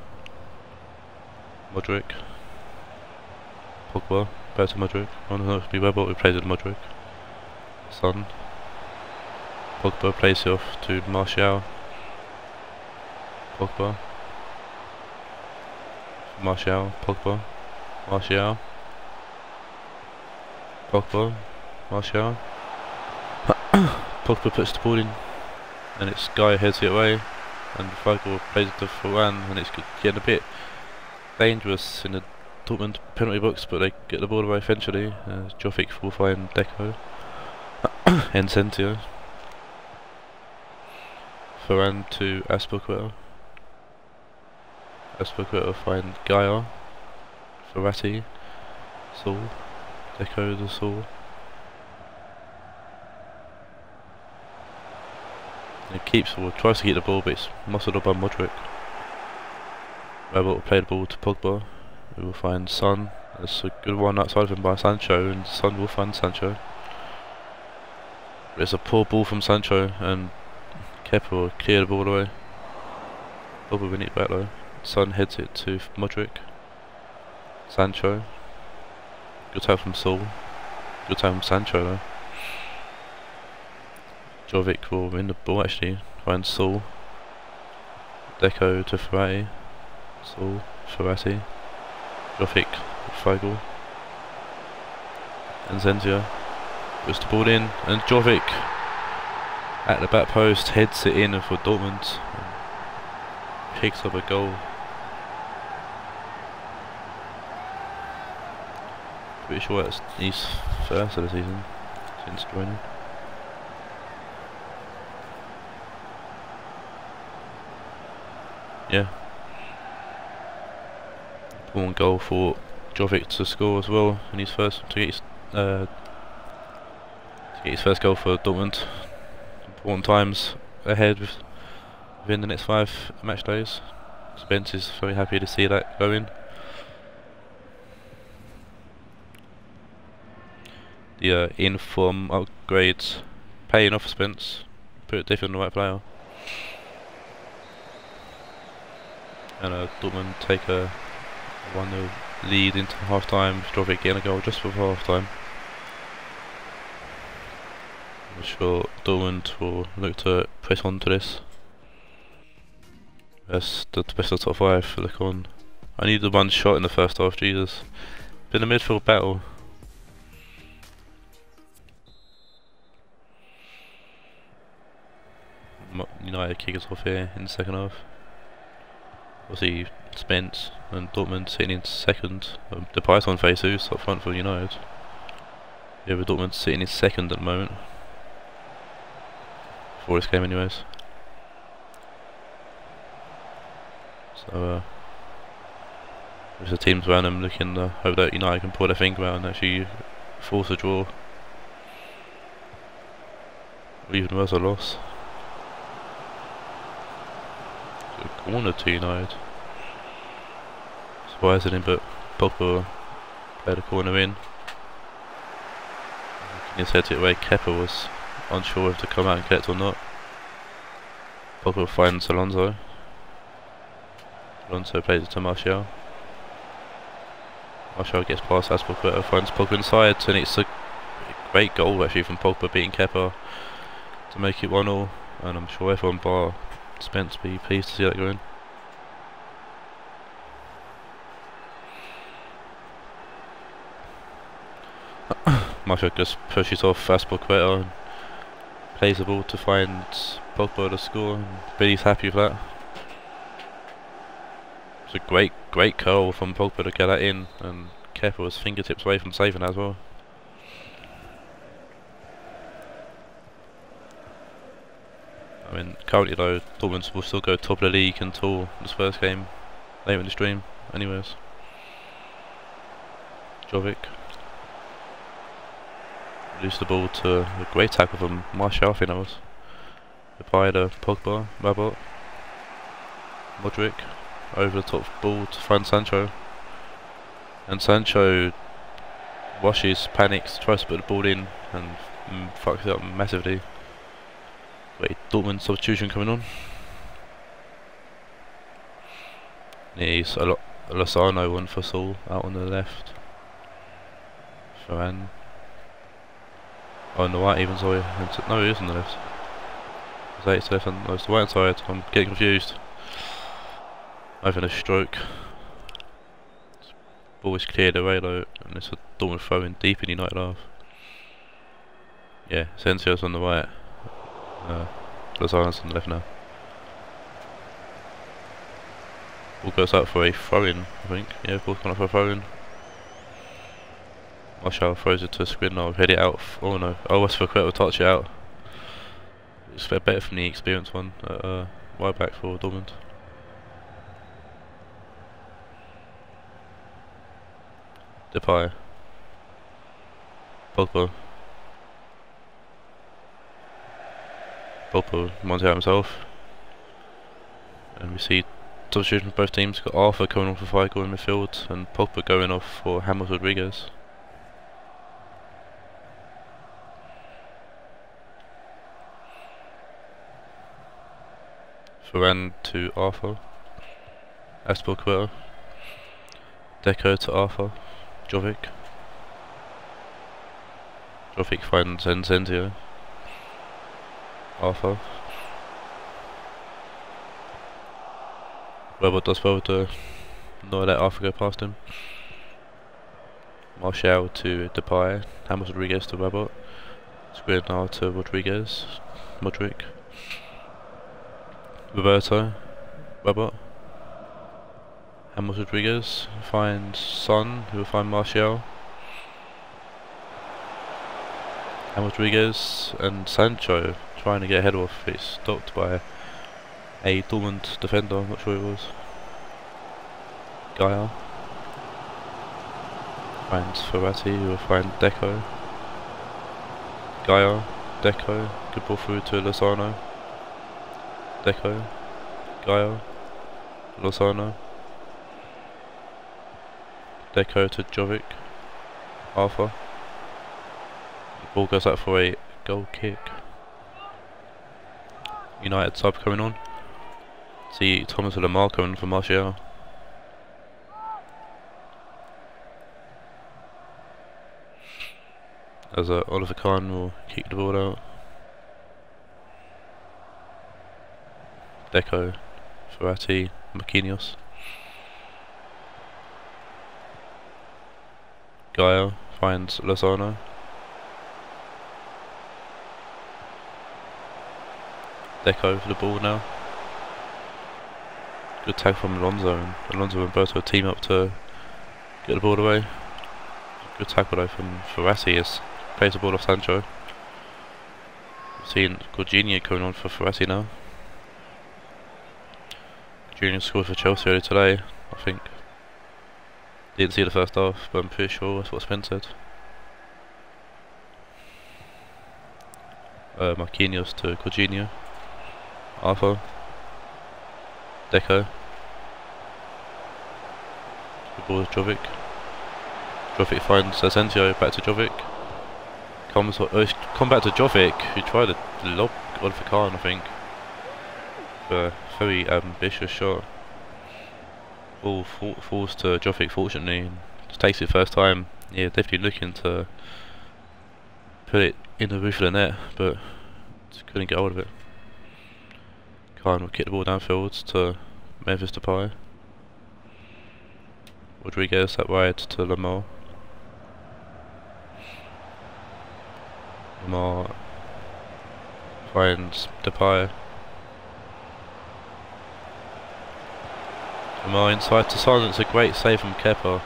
Modric. Pogba back to Modric. Oh no, it be Rabbit who plays it to Modric. Son. Pogba plays it off to Martial. Pogba. Martial, Pogba, Martial, Pogba, Martial. Pogba puts the ball in, and it's Gaia heads it away, and Weigl plays it to Ferran, and it's getting a bit dangerous in the Dortmund penalty box, but they get the ball away eventually. Jovic will find Deco, Encentio. Ferran to Aspilicueta. Aspilicueta find Gaia, Ferrati, Saul, Deco to Saul. He keeps or tries to keep the ball, but it's muscled up by Modric. Raed will play the ball to Pogba, who will find Son. There's a good one outside of him by Sancho, and Son will find Sancho. It's a poor ball from Sancho, and Kepa will clear the ball away. Pogba will it back though. Son heads it to Modric. Sancho. Good tap from Saul. Good tap from Sancho though. Jovic will win the ball actually, find Saul. Deco to Ferrati. Saul, Ferrati. Jovic, Feigl. And Zenzia puts the ball in, and Jovic at the back post heads it in for Dortmund. Picks up a goal. Pretty sure that's his first of the season since joining. Yeah. One goal for Jovic to score as well in his first to get his first goal for Dortmund. Important times ahead within the next 5 match days. Spence is very happy to see that go in. The in-form upgrades paying off for Spence. Put definitely on the right player. And Dortmund take a 1-0 lead into half time. Jovic getting a goal just before half time. I'm sure Dortmund will look to press on to this. That's the best of the top 5. Look on. I need the one shot in the first half, Jesus. Been a midfield battle. United kick us off here in the second half. Obviously Spence and Dortmund sitting in second. The price on Jesus up front for United. Yeah, but Dortmund sitting in second at the moment. For this game anyways. So there's the teams around them looking to hope that United can pull their finger out and actually force a draw. Or even worse, a loss. Corner to United. Surprising, but Pogba played a corner in. He set it away. Kepa was unsure if to come out and get it or not. Pogba finds Alonso. Alonso plays it to Martial. Martial gets past Aspilicueta, finds Pogba inside, and it's a great goal actually from Pogba beating Kepa to make it 1-0. And I'm sure everyone bar Spence be pleased to see that go in. Martial just pushes off Aspilicueta and plays the ball to find Pogba to score, and Billy's happy with that. It's a great curl from Pogba to get that in, and Kepa was fingertips away from saving that as well. I mean, currently though, Dortmund will still go top of the league until this first game later in the stream, anyways. Jovic. Lose the ball to a great tackle from Martial, I think that was. Applied to Pogba, Raed. Modric. Over the top ball to find Sancho. And Sancho washes, panics, tries to put the ball in and fucks it up massively. Wait, Dortmund substitution coming on. He's a Lozano one for Saul out on the left. Ferran. Oh, on the right even, sorry. No, he is on the left. It's the left and no, it's the right side. I'm getting confused. Having a stroke. Ball is cleared away though, and it's a Dortmund throw in deep in United half. Yeah, Sensio's on the right. Lozano's on the left now. Ball goes out for a throw-in, I think. Yeah, ball's gone up for a throw-in. Martial throws it to Skriniar, head it out. Oh no, Aspilicueta will touch it out. It's better from the experienced one at right back for Dortmund. Depay. Pogba. Pogba runs out himself. And we see substitution from both teams. Got Arthur coming off for Figo in midfield and Pogba going off for James Rodriguez. Varane to Arthur. Aspilicueta. Deco to Arthur. Jovic. Jovic finds Enzenzio. Arthur. Robert does well to not let Arthur go past him. Martial to Depay. James Rodriguez to Robert. Skriniar to Rodriguez. Modric. Roberto. Robert. James Rodriguez finds Son, who will find Martial. James Rodriguez and Sancho trying to get ahead of. It's stopped by a Dortmund defender, I'm not sure who it was. Gaia finds Ferrati, who will find Deco. Gaia, Deco, good ball through to Lozano. Deco, Gaia, Lozano. Deco to Jovic. Arthur. The ball goes out for a goal kick. United sub coming on. See Thomas Lemar coming for Martial. As Oliver Kahn will kick the ball out. Deco, Ferrati, Marquinhos. Gaia finds Lozano. Deco for the ball now. Good tag from Alonso, and Alonso and Berto team up to get the ball away. Good tackle though from Ferrati as plays the ball off Sancho. We've seen Jorginho coming on for Ferrati now. Jorginho scored for Chelsea earlier today, I think. Didn't see the first half, but I'm pretty sure that's what Spence said. Marquinhos to Jorginho. Arthur. Deco. The ball with Jovic. Jovic finds Asensio, back to Jovic. Come back to Jovic, who tried to lob Oliver Kahn, I think. For a very ambitious shot. Ball falls to Jovic, fortunately, and just takes it first time. Yeah, definitely looking to put it in the roof of the net, but just couldn't get hold of it. Kahn will kick the ball downfield to Memphis Depay. Rodriguez that wide to Lemar. Lemar finds Depay. Lemar inside to Son. It's a great save from Kepa.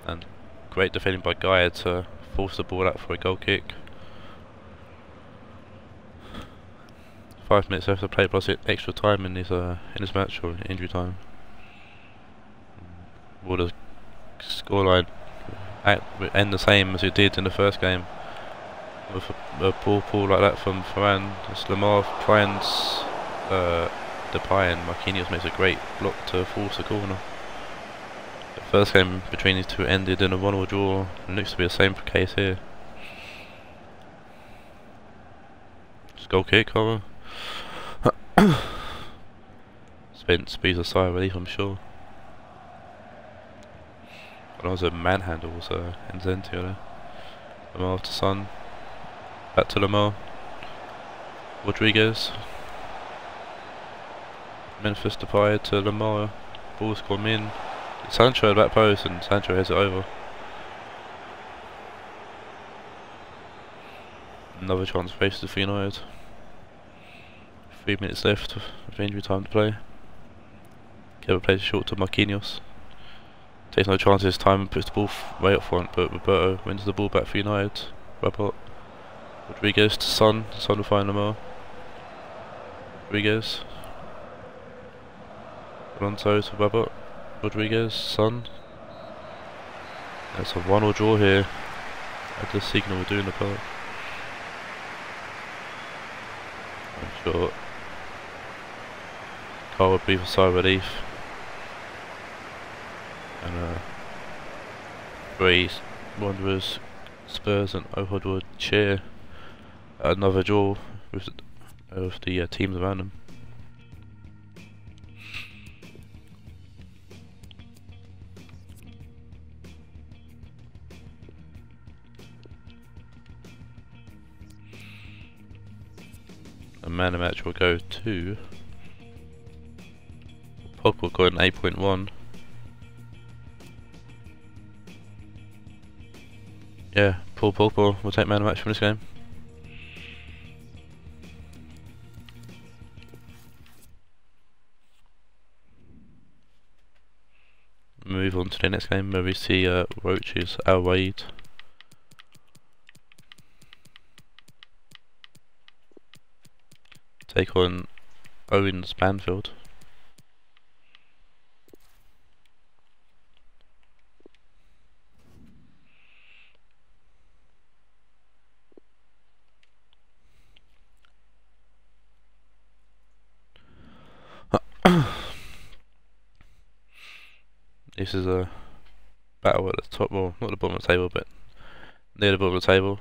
And great defending by Gaia to force the ball out for a goal kick. 5 minutes left to play plus extra time in this match, or injury time. Will the scoreline end the same as it did in the first game? With a ball like that from Varane, as Lemar finds Depay and Marquinhos makes a great block to force the corner. The first game between these two ended in a 1-1 draw, and looks to be the same case here. Just goal kick, however. Spence speeds a sigh of relief, I'm sure. But that was a manhandle, was Enzenzio there. Lemar to Son. Back to Lemar. Rodriguez. Memphis Depay to Lemar. Ball's gone in. Sancho at the back post, and Sancho heads it over. Another chance faces for United. 3 minutes left of injury time to play. Kepa plays short to Marquinhos. Takes no chances this time and puts the ball way up front, but Roberto wins the ball back for United. Robert. Rodriguez to Son. Son will find Lamar. Rodriguez. Alonso to Babot. Rodriguez. Son. That's a 1-1 draw here. At the signal we're doing the part. I'm sure Carl would be for side relief. And Bray, Wanderers, Spurs and Ohod would cheer another draw with the teams around them. A man of match will go to Pogba, got an 8.1. Yeah, Paul Pogba will take man of match from this game. Move on to the next game where we see Roach's Raed. Take on Owen's Banfield. This is a battle at the top, well, not the bottom of the table, but near the bottom of the table.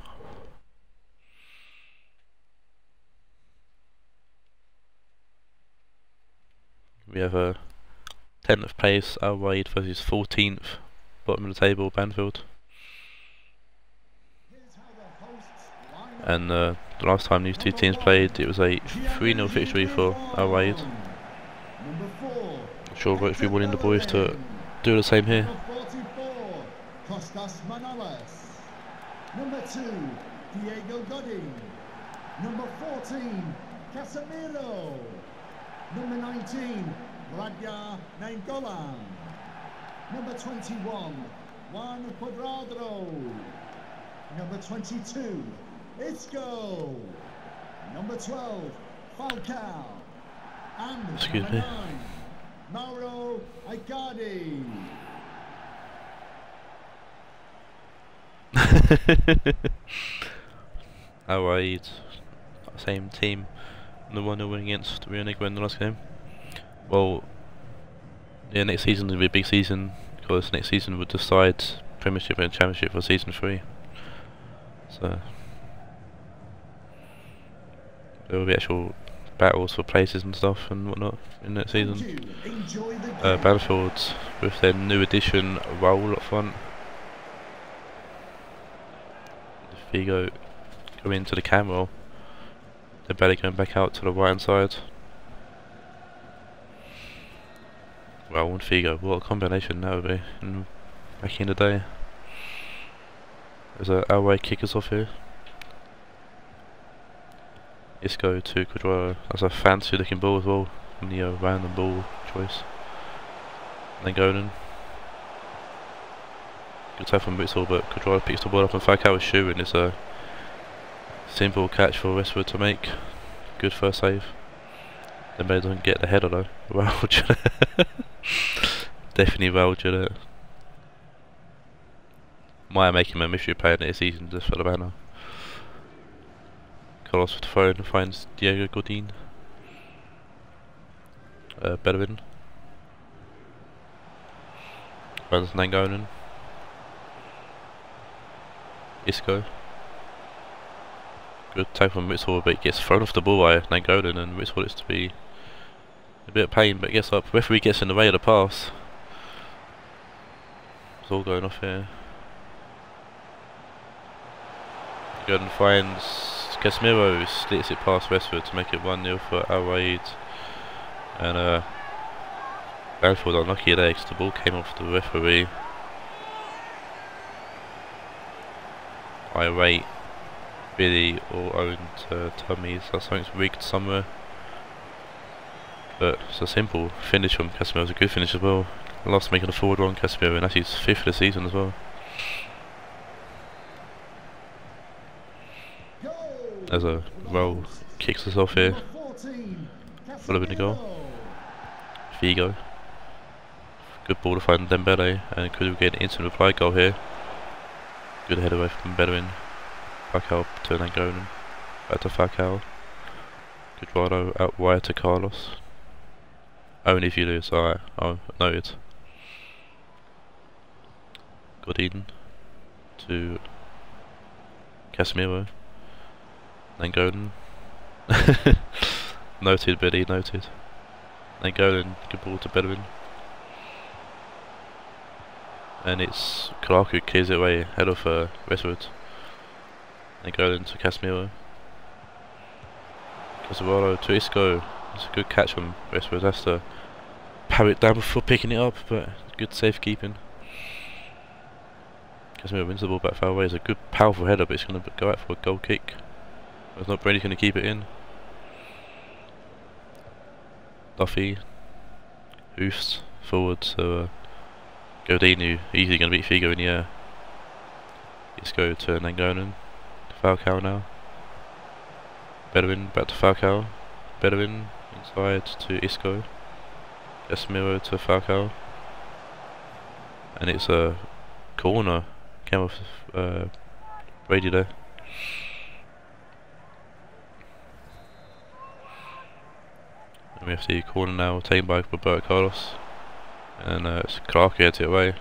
We have a 10th place, Raed versus 14th, bottom of the table, Banfield. And the last time these two teams played, it was a 3-0 victory for Raed. I'm sure Roach will be wanting the boys to do the same here. Number 2, Diego Godin. Number 14, Casemiro. Number 19, Radja Nainggolan. Number 21, Juan Cuadrado. Number 22, Isco. Number 12, Falcao. And Excuse number me. 9, Mauro Icardi. Raed, same team, the one who went against Rionegro in the last game. Well, yeah, next season will be a big season because next season would decide Premiership and Championship for season 3. So there will be actual battles for places and stuff and whatnot in that season. Banfield with their new addition Raul up front. Figo go into the camera. They're better going back out to the right hand side. Raul and Figo, what a combination that would be back in the day. There's a Raed kickers off here. Isco to Cuadrado. That's a fancy looking ball as well, from the random ball choice. And then Golden. Good tap from Witzel, but Cuadrado picks the ball up and Falcao's shoe, and it's a simple catch for Westwood to make. Good first save. Then Bray doesn't get the header though. Wow, definitely well it. Might make him a mystery player next season just for the banner. Carlos with the phone finds Diego Godin. Bellerin. Finds Nainggolan. Isco. Good tackle from Witzel, but gets thrown off the ball by Nainggolan, and Witzel is to be a bit of pain, but gets up. Referee gets in the way of the pass. It's all going off here. Golden finds Casemiro, slits it past Westwood to make it 1-0 for Raed. And Banfield unlucky there because the ball came off the referee. Irate, Billy or Owen to Tommy, so something's rigged somewhere. But it's a simple finish from Casemiro. It's a good finish as well. Last making a forward run, Casemiro, and that's his 5th of the season as well. Goal! as a roll kicks us off here, Number 14, following the goal. Casemiro. Vigo. Good ball to find Dembele, and could we get an instant reply goal here? Good head away from Bellerin. Falcao to Nangolan. Back to Falcao. Cuadrado out wide to Carlos. Only if you lose, alright, oh, noted. Godin to Casemiro. Nangolan. Noted, Billy, noted. Nangolan, good ball to Bellerin. And it's Clark who clears it away ahead of Westwood. Nangolan to Casemiro. Casemiro to Isco. It's a good catch from Westwood. Has to power it down before picking it up, but good safekeeping. Casemiro wins the ball back far away. It's a good powerful header, but it's going to go out for a goal kick. It's not Brady going to keep it in. Duffy hoofs forward, so Godin easily going to beat Figo in the air. Isco to Nangolan. Falcao now. Bellerin back to Falcao. Bellerin inside to Isco. Casemiro to Falcao. And it's a corner. Came off Brady there. And we have the corner now taken by Roberto Carlos. And it's Clark who heads it away.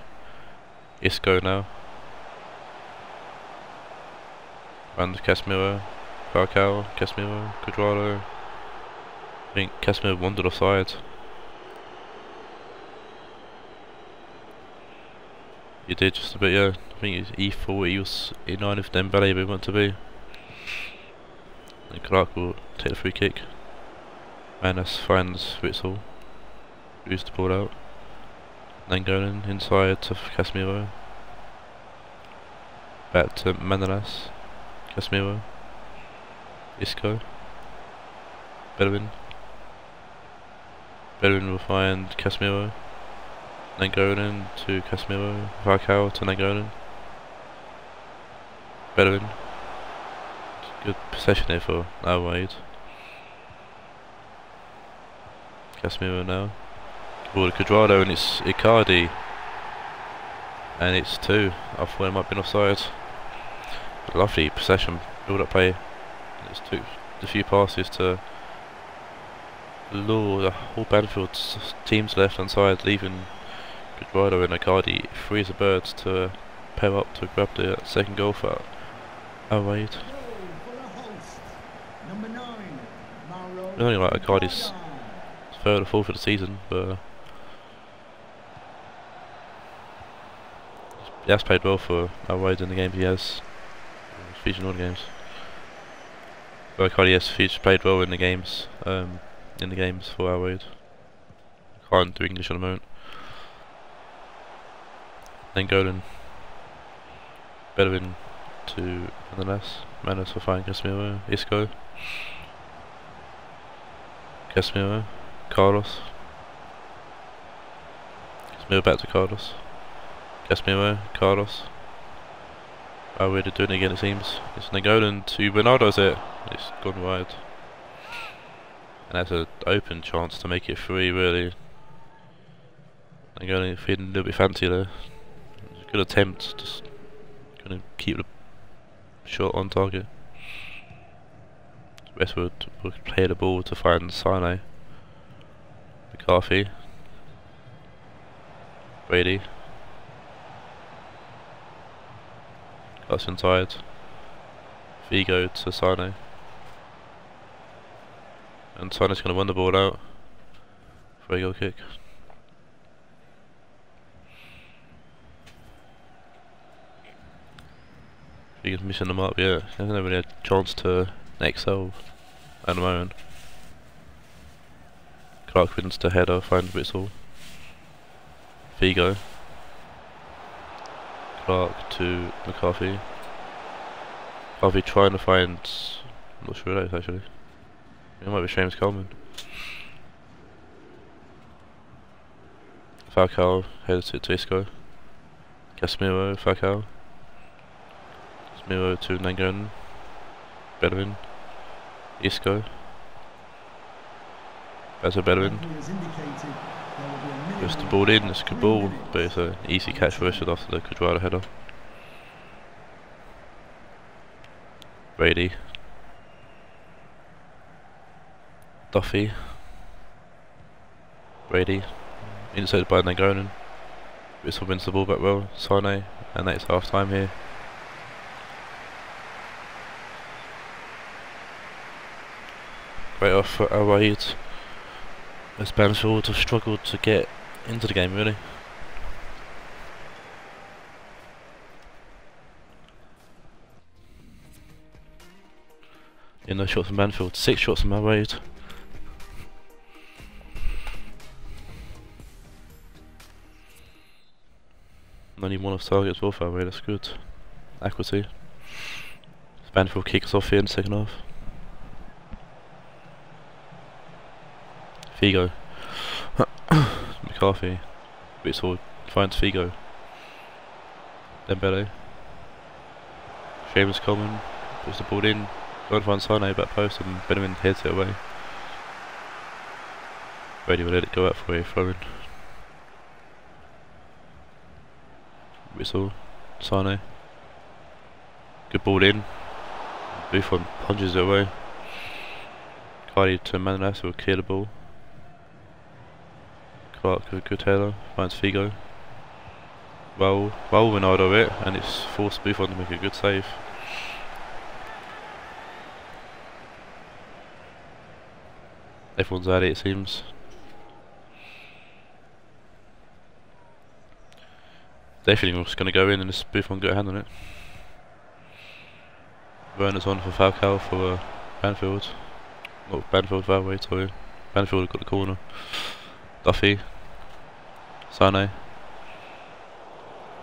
Isco now. And Casemiro. Falcao. Casemiro. Cuadrado. I think Casemiro wandered offside. He did just a bit, yeah. I think he thought he was in line with Dembele where he wanted to be. And Clark will take the free kick. Manas finds Witzel. Moves the ball out. Nangolan inside to Casemiro. Back to Manolas. Casemiro. Isco. Bellerin. Bellerin will find Casemiro. Nangolan to Casemiro. Falcao to Nangolan. Bellerin. Good possession here for Raed. Casemiro now. Ball to Cuadrado, and it's Icardi. And it's 2. I thought it might have been offside. Lovely possession, build up play. It's took a few passes to lure the whole Banfield teams left hand side, leaving Cuadrado and Icardi free as a bird to pair up to grab the second goal for Raed. It's only like Icardi's third or fourth of the season, but he has played well for Raed in the games he has. Featured in all the games. But Icardi has played well in the games. For Raed. I can't do English at the moment. Nangolan. Bellerin to Manolas. Manolas will find Casemiro. Isco. Casemiro. Carlos. Casemiro back to Carlos. Casemiro. Carlos. Raed are doing it again, it seems. It's Nangolan to Bernardo's it. It's gone wide. And that's an open chance to make it 3, really. Nangolan feeling a little bit fancy there. It's a good attempt, just gonna keep the shot on target. Westwood will play the ball to find Sane. McCarthy. Brady. That's inside. Vigo to Sane. And Sane's going to run the ball out for a goal kick. Vigo's missing them up, yeah. He hasn't really had a chance to excel at the moment. Clark wins to header, finds Witzel. Vigo. Clark to McCarthy. McCarthy trying to find... I'm not sure who that is actually. It might be James Coleman. Falcao heads it to Isco. Casemiro, Falcao. Casemiro to Nangolan. Bellerin. Isco. That's a better in. Referee has indicated there will be a minimum Just the ball in, it's a of good 3 ball, minutes but it's an easy catch for Rashford after the Quadrado header. Brady. Duffy. Brady. Intercepted by Nagonin. Whistle wins the ball back well. Sane. And that's half time here. Great off for Raed. As Banfield have struggled to get into the game really. No shots from Banfield, 6 shots from Raed. Only 1 off target as well for Raed, that's good. Accuracy. Banfield kicks off here in the second half. Figo. McCarthy. Witsel finds Figo. Dembele. Seamus Coleman puts the ball in. Going to find Sane back post and Benjamin heads it away. Brady will let it go out for a throw in. Whistle. Sane. Good ball in. Buffon punches it away. Cardi to Manolas will clear the ball. Clark with a good header. Finds Figo. Raul went out of it and it's forced Buffon to make a good save. Everyone's at it seems. Definitely was going to go in and this Buffon got a hand on it. Werner's on for Falcao for Banfield. Not Banfield, Valway, sorry. Banfield have got the corner. Duffy. Sane.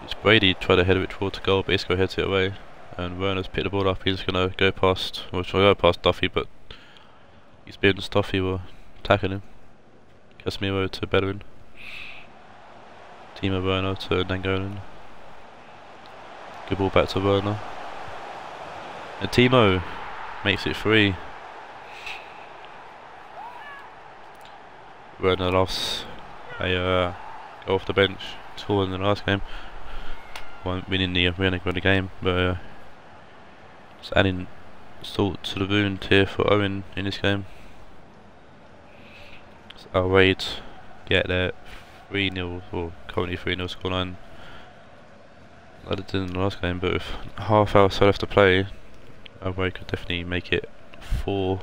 It's Brady tried to head it towards goal but Isco heads it away. And Werner's picked the ball up, he's going to go past, well try to go past Duffy but he's being Duffy were attacking him. Casemiro to Bellerin. Timo Werner to Nainggolan. Good ball back to Werner. And Timo makes it 3. Werner lost a goal off the bench, scored in the last game. Won't win in the Rionegro game, but just adding salt to the wound here for Owen in this game. So Raed get there 3-0 or currently 3-0 scoreline. Like it did in the last game, but with half hour still left to play, Raed could definitely make it 4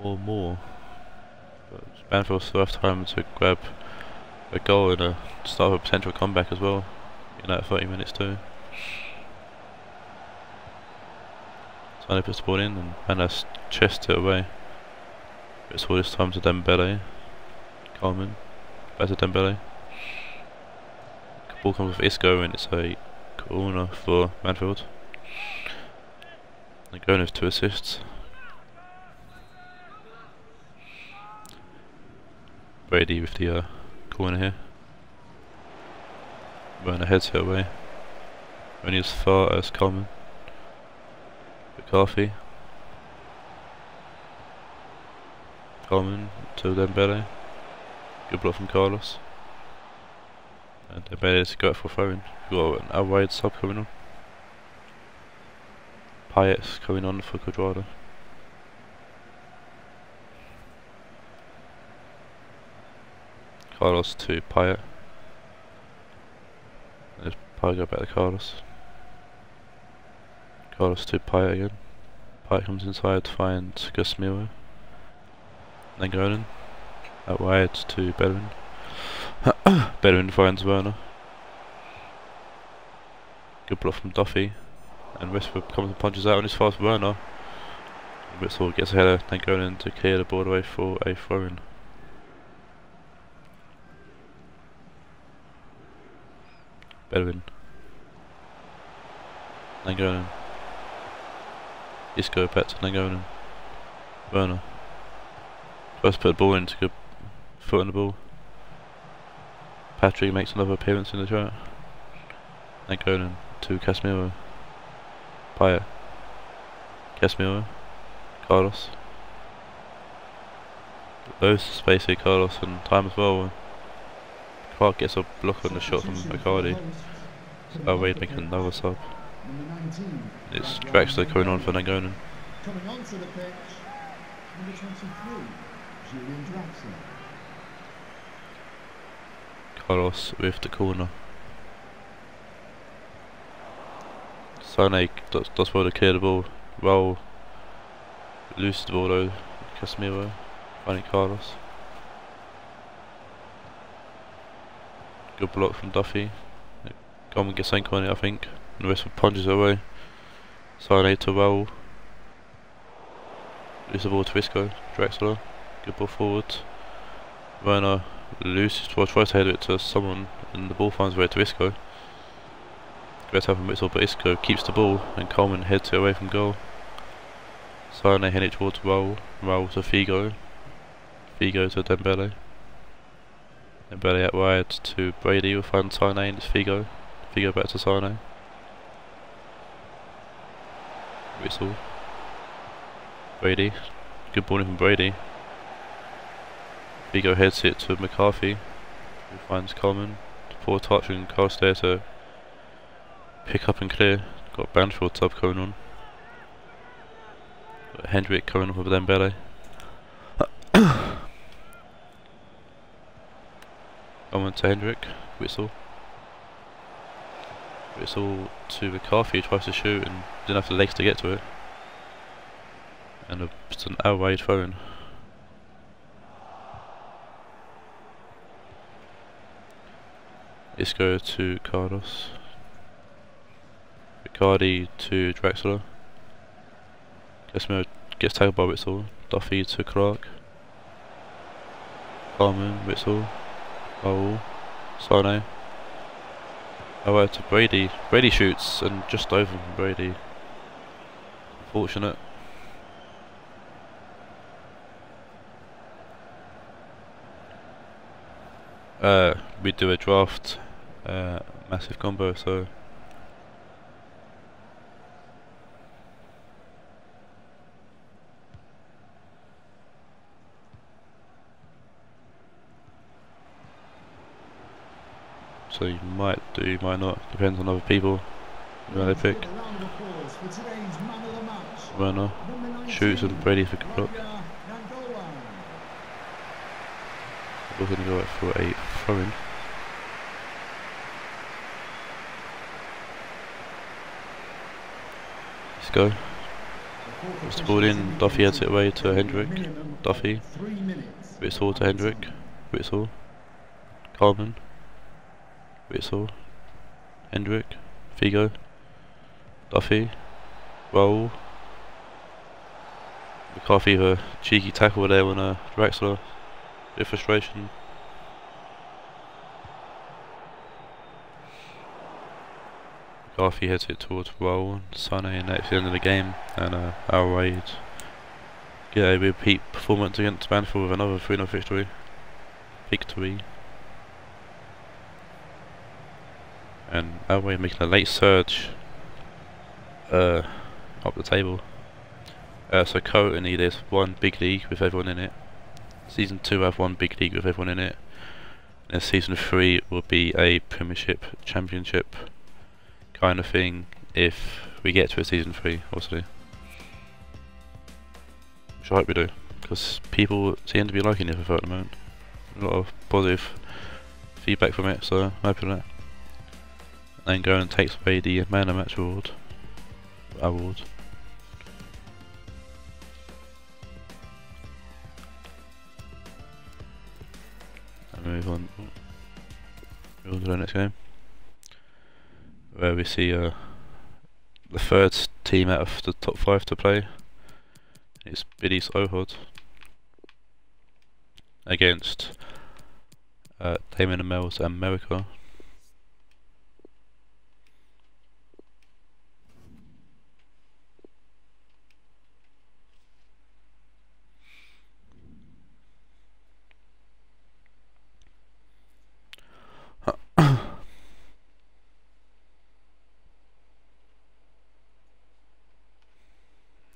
or more. But Banfield still have time to grab a goal and start a potential comeback as well in that 30 minutes too. Sane puts the ball in and Manas chests it away. It's all this time to Dembele. Coleman. Back to Dembele. Ball comes with Isco and it's a corner for Banfield. They're going with 2 assists. Brady with the corner here. Werner heads it away. Only as far as Coleman. McCarthy. Coleman to Dembele. Good block from Carlos. And Dembele to go out for throwing. We've got a wide sub coming on. Payet's coming on for Quadrado. Carlos to Payet. There's Payet go back to Carlos. Carlos to Payet again. Payet comes inside to find Casemiro. Nainggolan. Out wide to Bellerin. Bellerin finds Werner. Good block from Duffy. And Westwood comes and punches out on his fast Werner. Whistle gets ahead of Nainggolan to clear the ball away for a throw-in. Bellerin. Nainggolan. Isco back to Nainggolan. Werner. First put the ball in to good foot on the ball. Patrick makes another appearance in the chat. Nainggolan to Casemiro. Payet. Casemiro. Carlos. loads of space here, Carlos, and time as well. Clark gets a block on the shot from McCarty. So Raed making another sub. It's Draxler coming on for Nangonan. Coming onto the pitch, number 23, Julian Draxler. Carlos with the corner. Sane does well to clear the ball. Raul loses the ball though. Casemiro finding Carlos. Good block from Duffy. Gorman gets Sanko on it, I think, and the rest punches it away. Sane to Raul. Loses the ball to Isco. Draxler. Good ball forward. Werner loses, tries to head it to someone, and the ball finds way to Isco. Great help from Witzel, but Isco keeps the ball, and Coleman heads it away from goal. Sane heading towards Raul. Raul to Figo. Figo to Dembele. Dembele at wide to Brady. We'll find Sane and it's Figo. Figo back to Sane. Witzel. Brady. Good ball in from Brady. Figo heads it to McCarthy. Who finds Coleman. Poor touch and Carl's there to pick up and clear. Got Banfield sub going on. Got Hendrick coming up with Dembele. Coleman to Hendrick. Witzel. Witzel to McCarthy, who tries to shoot and didn't have the legs to get to it. And just an outright throw-in. Isco to Carlos. Riccardi to Draxler. Casemiro gets tackled by Witzel. Duffy to Clark. Carmen, Witzel. Raul. Sane. Away to Brady. Brady shoots and just over from Brady. Unfortunate. We do a draft massive combo, so you might do, you might not, depends on other people who they pick. Werner shoots and Brady for good block. We're going to go for a throw-in. Let's go. Puts the ball in. Duffy heads it away to Hendrick. Duffy. Witzel to Hendrick. Witzel. Coleman. Witzel. Hendrick. Figo. Duffy. Raul. McCarthy with a cheeky tackle there on Draxler. Bit of frustration. McCarthy heads it towards Raul and Sane, and that's the end of the game. And our Raed get a repeat performance against Banfield with another 3-0 victory. And our Raed making a late surge up the table. So currently there's one big league with everyone in it. Season 2 have one big league with everyone in it, and Season 3 will be a Premiership, Championship kind of thing if we get to a Season 3, obviously. Which I hope we do, because people seem to be liking the FFL at the moment. A lot of positive feedback from it, so I'm hoping that. And then go and takes away the Man of Match award. Move on to the next game, where we see the third team out of the top 5 to play. It's Billy's Ohod against Damien and Mel's America.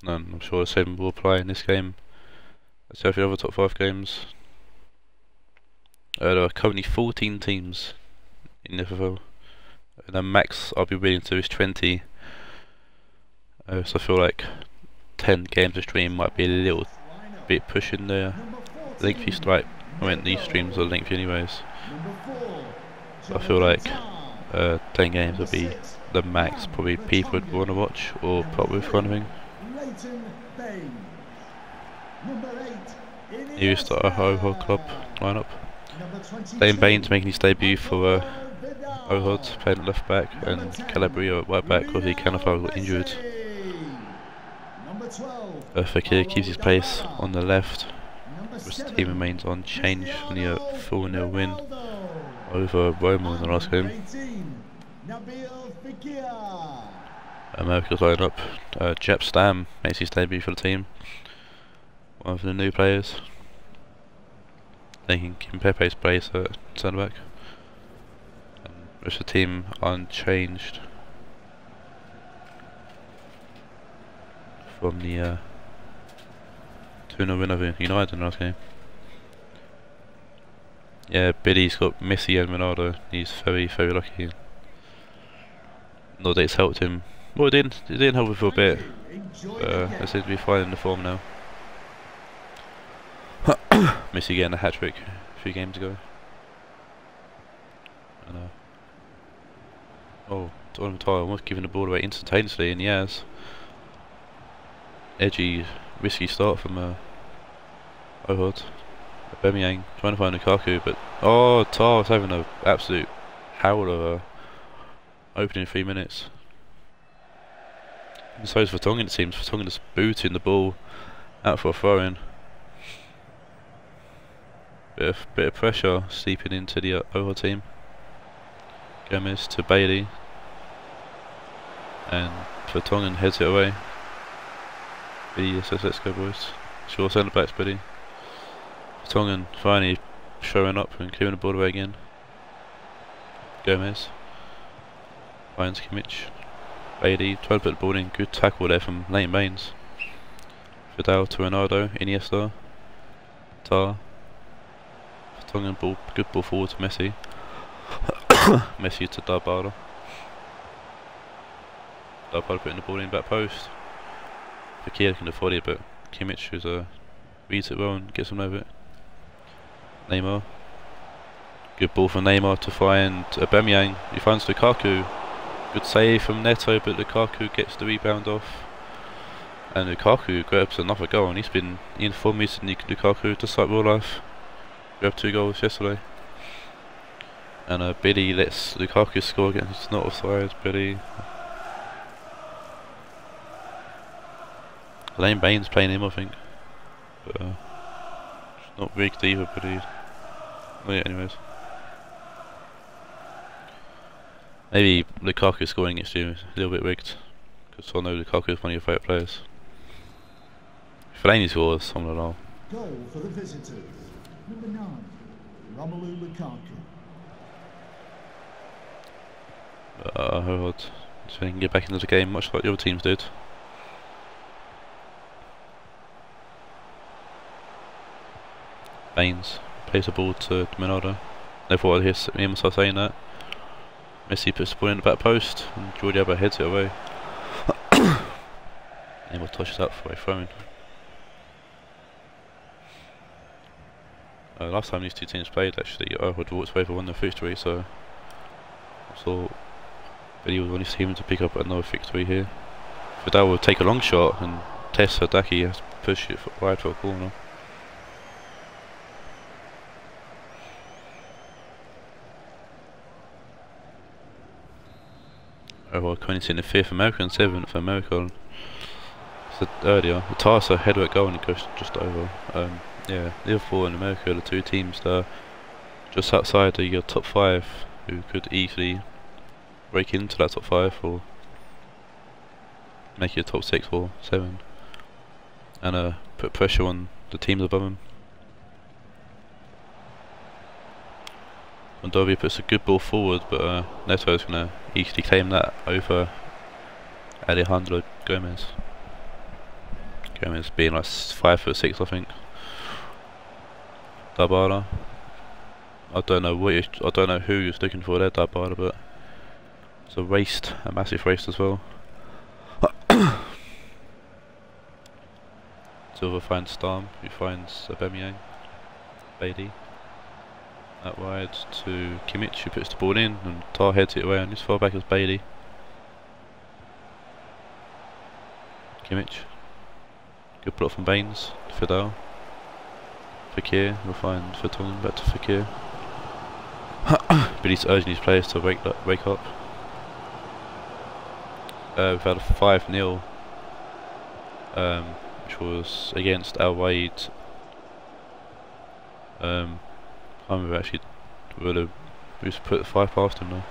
And I'm sure the same will apply in this game. Let's go for the other top 5 games. There are currently 14 teams in the FFL. And the max I'll be willing to is 20. So I feel like 10 games a stream might be a little bit pushing the lengthy strike. I mean, these streams are lengthy anyways. So I feel like 10 games would be the max probably people would want to watch or put up with kind of thing. New start a Ohod club lineup. Lane Baines making his debut for Ohod, playing at left back, and Calabria at right back because he got injured. Fakir keeps his place on the left, which the team remains unchanged from the 4-0 win over Roma in the last game. America's lined up. Jep Stam makes his debut for the team. One of the new players. Taking Kim Pepe's place at centre back. And the rest of the team unchanged from the 2-0 win over United in the last game. Yeah, Billy's got Messi and Ronaldo. He's very, very lucky. Not that it's helped him. Well, it didn't help him for a bit. They seem to be finding the form now. Messi getting a hat-trick a few games ago. And, Dortmund almost giving the ball away instantaneously, and he has. Edgy, risky start from Ohod. Aubameyang trying to find Lukaku, but Tar's having an absolute howl of a opening 3 minutes. And so is Vertonghen, it seems. Vertonghen just booting the ball out for a throw-in. Bit of pressure seeping into the Ohod team. Gomez to Bailey, and Vertonghen heads it away. Billy says, "Let's go, boys." Sure, centre backs, Billy. Vertonghen finally showing up and clearing the ball away again. Gomez finds Kimmich. Bailey trying to put the ball in. Good tackle there from Lane Baines. Vidal to Ronaldo. Iniesta. Tar. Vertonghen ball, good ball forward to Messi. Messi to Dybala. Dybala putting the ball in back post. Fakir can afford it, but Kimmich reads it well and gets him over it. Neymar. Good ball from Neymar to find Aubameyang. He finds Lukaku. Good save from Neto, but Lukaku gets the rebound off. And Lukaku grabs another goal, and he's been in form recently. Lukaku, just like real life, grabbed 2 goals yesterday. And Billy lets Lukaku score again. It's not offside, Billy. Lane Baines playing him, I think. But it's not rigged either, but he... Oh yeah, anyways. Maybe Lukaku scoring against you is a little bit rigged, because I know Lukaku is one of your favourite players. If Fellaini scores, I'm not know. Goal for the visitors. Number 9, Romelu Lukaku. Ohod, so he can get back into the game much like the other teams did. Baines plays the ball to Ronaldo. Never thought I'd hear myself saying that. Messi puts the ball in the back post and Jordi Alba heads it away. Neymar touches up for a throw-in. Last time these two teams played, actually, Ohod walked away for 1-0 victory, so I thought Billy was on his team to pick up another victory here. Vidal will take a long shot and Tess Hadaki has to push it wide for a corner. Ohod coming in the 5th America and 7th America. Said earlier, the Tars are head at goal and it goes just over. Yeah, Liverpool and America are the 2 teams that are just outside your top 5 who could easily break into that top 5 or make it a top 6 or 7 and put pressure on the teams above them. Mondovi puts a good ball forward, but Neto's going to easily claim that over Alejandro Gomez. Gomez being like 5'6", I think. Dybala. I don't know who he was looking for there, Dybala, but it's a waste, a massive waste as well. Silva finds Storm, who finds Aubameyang, Bailey. Out wide to Kimmich, who puts the ball in, and Tar heads it away, and his far back is Bailey. Kimmich. Good block from Baines. Fidel. Fekir will find Vertonghen, back to Fekir. But he's urging his players to wake up. We've had a 5-0, which was against Al Raed. I remember actually whether we just put 5 past him now.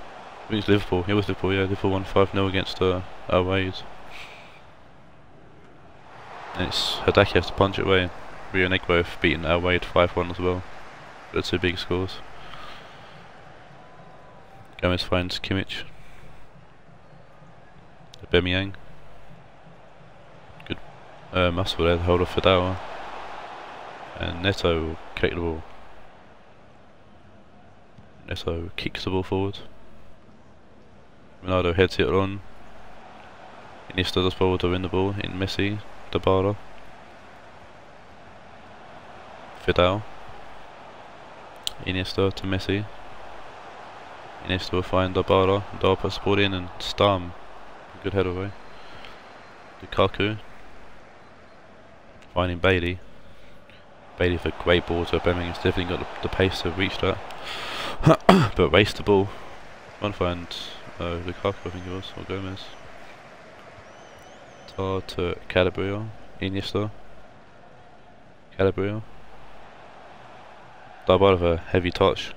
I think it's Liverpool. It was Liverpool, yeah. Liverpool won 5-0 against Al Raed. And it's Hadaki has to punch it away. Rionegro have beaten Al Raed 5-1 as well. They're 2 big scores. Gomez finds Kimmich. Aubameyang. Good muscle there, the hold of Fidel. And Neto will kick the ball. Neto kicks the ball forward. Ronaldo heads it on. Iniesta does forward to win the ball in Messi. Dybala. Fidel. Iniesta to Messi. Iniesta will find Dybala. Dybala puts the ball in and Stam. Good head away. Lukaku. Finding Bailey. Bailey for a great ball to Aubameyang. He's definitely got the pace to reach that. But waste the ball. One find Lukaku, I think it was, or Gomez. Tar to Calabria. Iniesta. Calabria. Dybala with a heavy touch.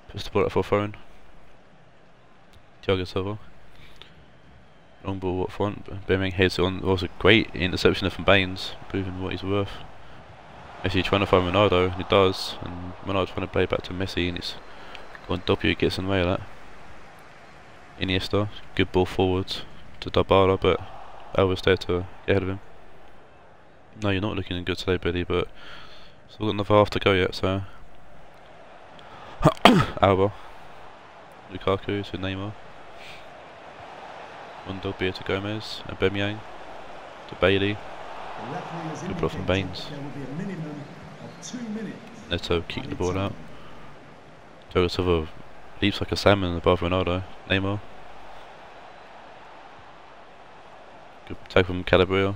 Puts the ball up for a throw. Thiago Silva. Long ball up front. Aubameyang heads it on. It was a great interception from Baines, proving what he's worth. Messi trying to find Ronaldo, and he does. And Ronaldo trying to play back to Messi, and it's gone W gets in the way of that. Iniesta, good ball forwards to Dybala, but Alva's there to get ahead of him. No, you're not looking good today, Billy, but still got another half to go yet, so. Alba. Lukaku to Neymar. One dog beer to Gomez. Aubameyang to Bailey. Good block from Baines. Neto kicking the ball out. Thiago Silva leaps like a salmon above Ronaldo. Neymar. Good tag from Calabria.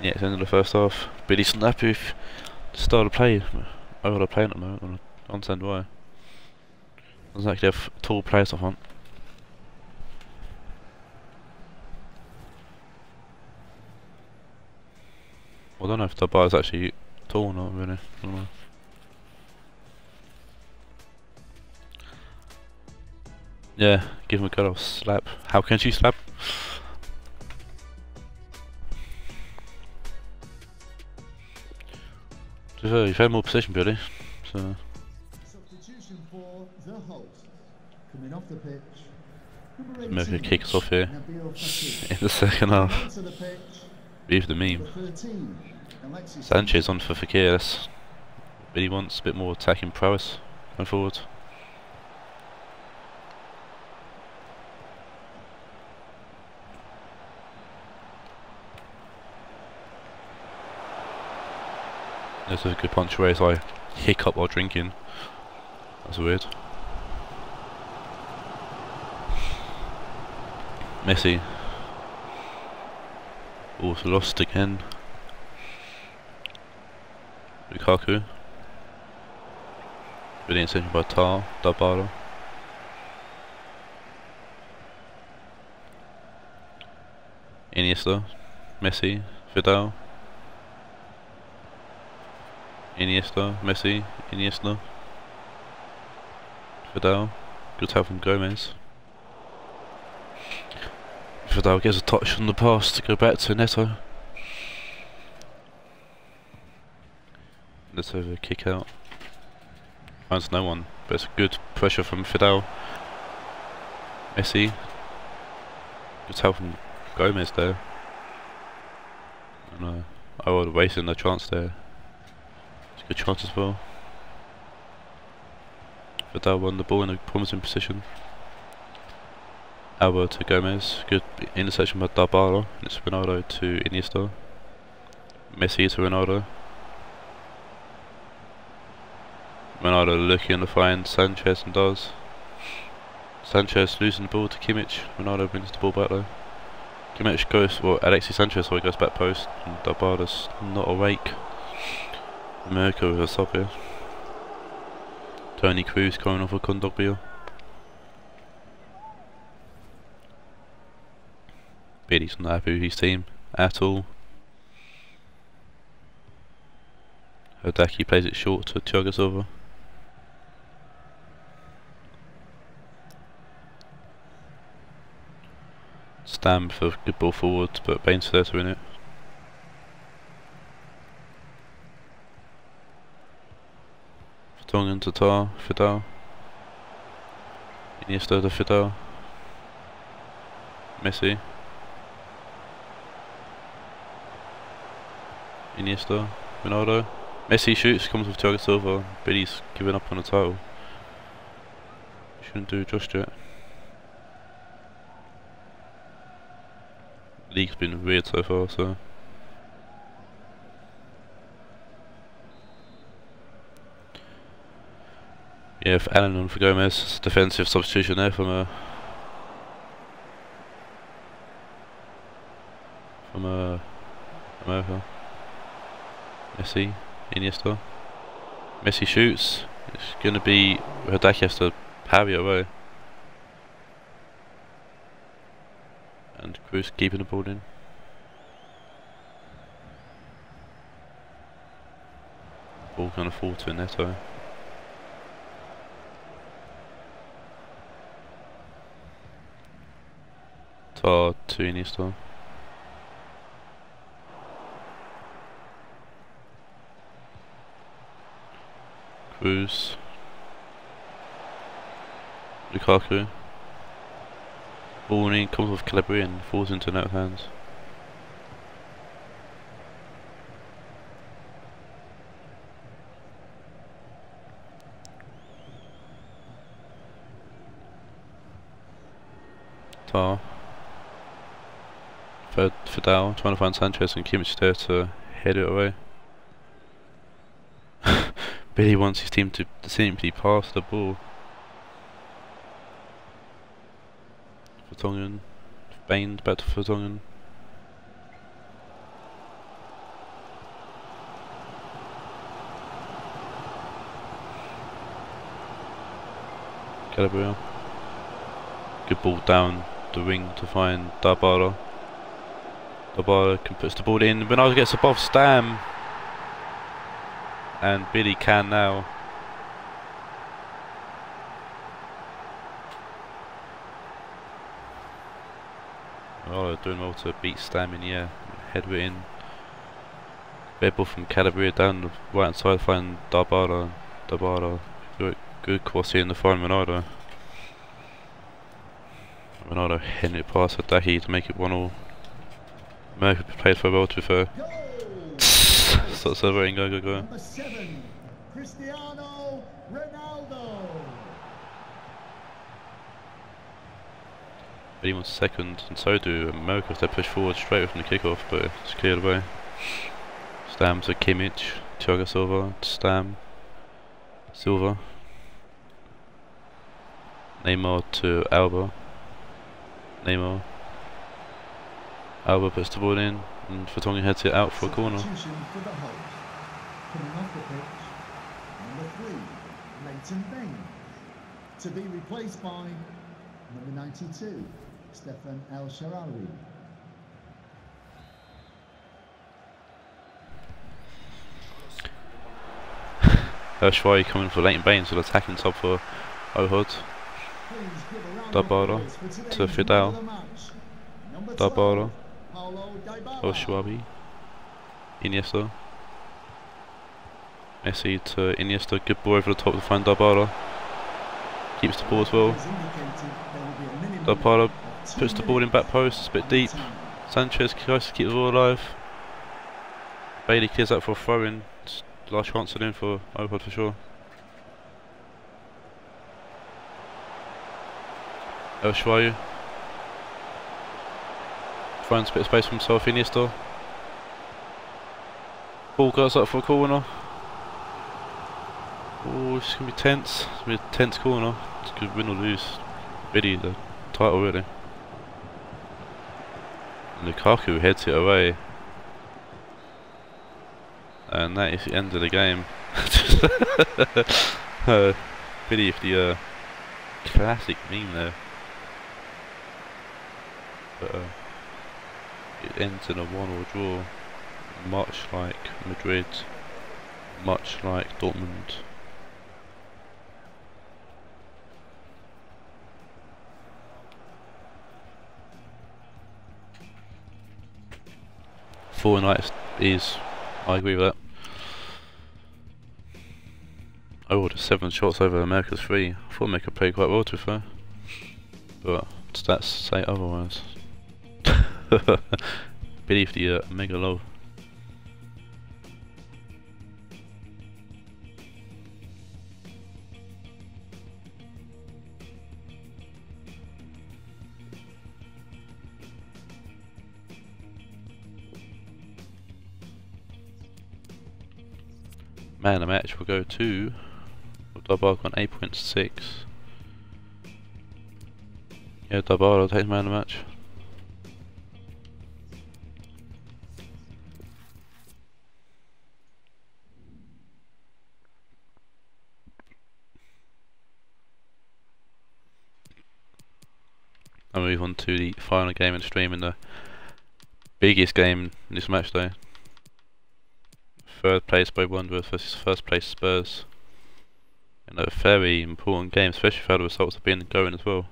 Yeah, it's the end of the first half. Billy snap with the style of play. I got to play at the moment. I don't understand why. Doesn't actually have tall players up front. I don't know if the bar is actually tall or not, really. I don't know. Yeah, give him a good old slap. How can she slap? You've had more position, Billy. So. Substitution for the host. Coming off the pitch. Maybe kick us off here in the second half. Leave the meme. Sanchez on for Fekir. That's what he wants, a bit more attacking prowess going forward. There's a good punch away as I hiccup while drinking. That's weird. Messi. Also lost again. Lukaku. Really intention by Tar. Dybala. Iniesta. Messi. Fidel. Iniesta. Messi. Iniesta. Fidel. Good help from Gomez. Fidel gets a touch on the pass to go back to Neto. Let's have a kick out. Finds no one, but it's good pressure from Fidel. Messi. Good help from Gomez there. And I would have wasted no chance there. Good chance as well. Vidal won the ball in a promising position. Alba to Gomez. Good interception by Dybala. It's Ronaldo to Iniesta. Messi to Ronaldo. Ronaldo looking to find Sanchez and does. Sanchez losing the ball to Kimmich. Ronaldo brings the ball back though. Kimmich goes, well, Alexis Sanchez, so he goes back post, and Dybala's not awake. America with a sub here. Tony Cruz coming off a Kondogbia. Billy's not happy with his team at all. Hodaki plays it short to Thiago Silva. Stam for good ball forward, but Baines there to win it. Vertonghen to Tar, Vidal. Iniesta to Vidal. Messi. Iniesta, Ronaldo. Messi shoots, comes with Thiago Silva. Billy's giving up on the title. Shouldn't do just yet. League's been weird so far, so. Yeah, for Allen and for Gomez, it's a defensive substitution there from America. Messi, Iniesta. Messi shoots. It's gonna be Hodaki has to parry it away. And Cruz keeping the ball in. Ball gonna fall to Neto. Tar to Iniesta. Cruz. Lukaku. Ball in, comes off Calabria and falls into net hands. Tar. Vidal trying to find Sanchez and Kimmich there to head it away. Billy wants his team to simply pass the ball. Vertonghen, Baines back to Vertonghen. Calabria. Good ball down the wing to find Dybala. Dybala puts the ball in. Ronaldo gets above Stam. And Billy can now. Ronaldo doing well to beat Stam in the air. Head it in. Red ball from Calabria down the right hand side, find Dybala. Dybala, good quality in the front. Ronaldo hitting it past Hodaki to make it 1-1. America played for well, to be fair. Start celebrating, go. Number 7, Cristiano Ronaldo. Billy wants second, and so do America if they push forward straight from the kickoff, but it's cleared away. Stam to Kimmich, Thiago Silva, Stam, Silva. Neymar to Alba. Neymar. Alba puts the ball in, and Vertonghen heads it out for a corner. Substitution for the host. Coming off the pitch, number 3, Leighton Baines. To be replaced by number 92, Stefan El Shaarawy. Shaarawy coming for Leighton Baines with attacking top for Ohod. Dybala to Vidal. Dybala. Shaarawy. Iniesta. Messi to Iniesta. Good ball over the top to find Dybala. Keeps the ball as well. Dybala puts the ball in back post. It's a bit deep. Sanchez tries to keep the ball alive. Bailey clears out for a throw in. last chance in for Ohod for sure. El Shaarawy finds a bit of space for himself. Iniesta. Ball goes up for a corner. Oh, it's gonna be tense. It's gonna be a tense corner. It's gonna win or lose. Really, the title really. And Lukaku heads it away. And that is the end of the game. Pity if the classic meme there. But it ends in a 1-1 draw, much like Madrid, much like Dortmund. Four nights is, I agree with that. Oh, the 7 shots over America's 3. I thought America played quite well to be fair, but stats say otherwise. Believe the mega low. Man of the match will go to Dabark on 8.6. Yeah, Dabark takes man of the match. I'll move on to the final game and stream in the biggest game in this match day. Third place Bray Wanderers versus first place Spurs. In a very important game, especially if how the results have been going as well.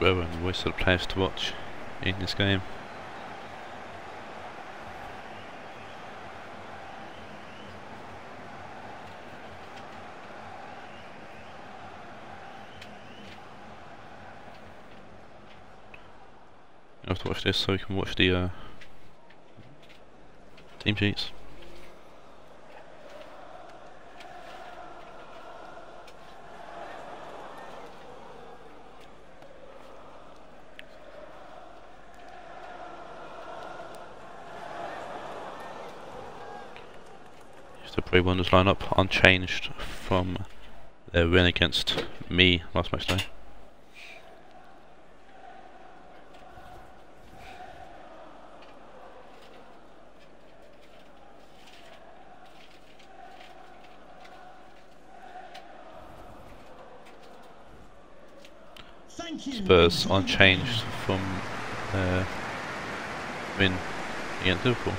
Well, and voice of the players to watch in this game. You have to watch this so you can watch the team sheets. The Bray Wanderers line up unchanged from their win against me last match day. Spurs unchanged from their win against Liverpool.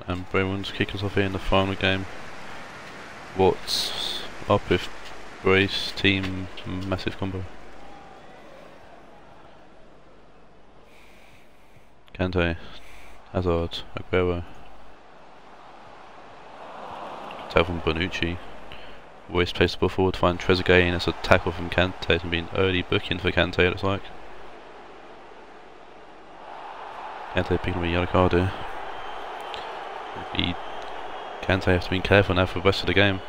And Bray Wanderers kick us off here in the final game. What's up with Bray's team massive combo? Kante, Hazard, Aguero, tackle from Bonucci. Always plays the ball forward to find Trezeguet, and it's a tackle from Kante. It's been early booking for Kante, it looks like. Kante picking up a yellow card here. Kante has to be careful now for the rest of the game.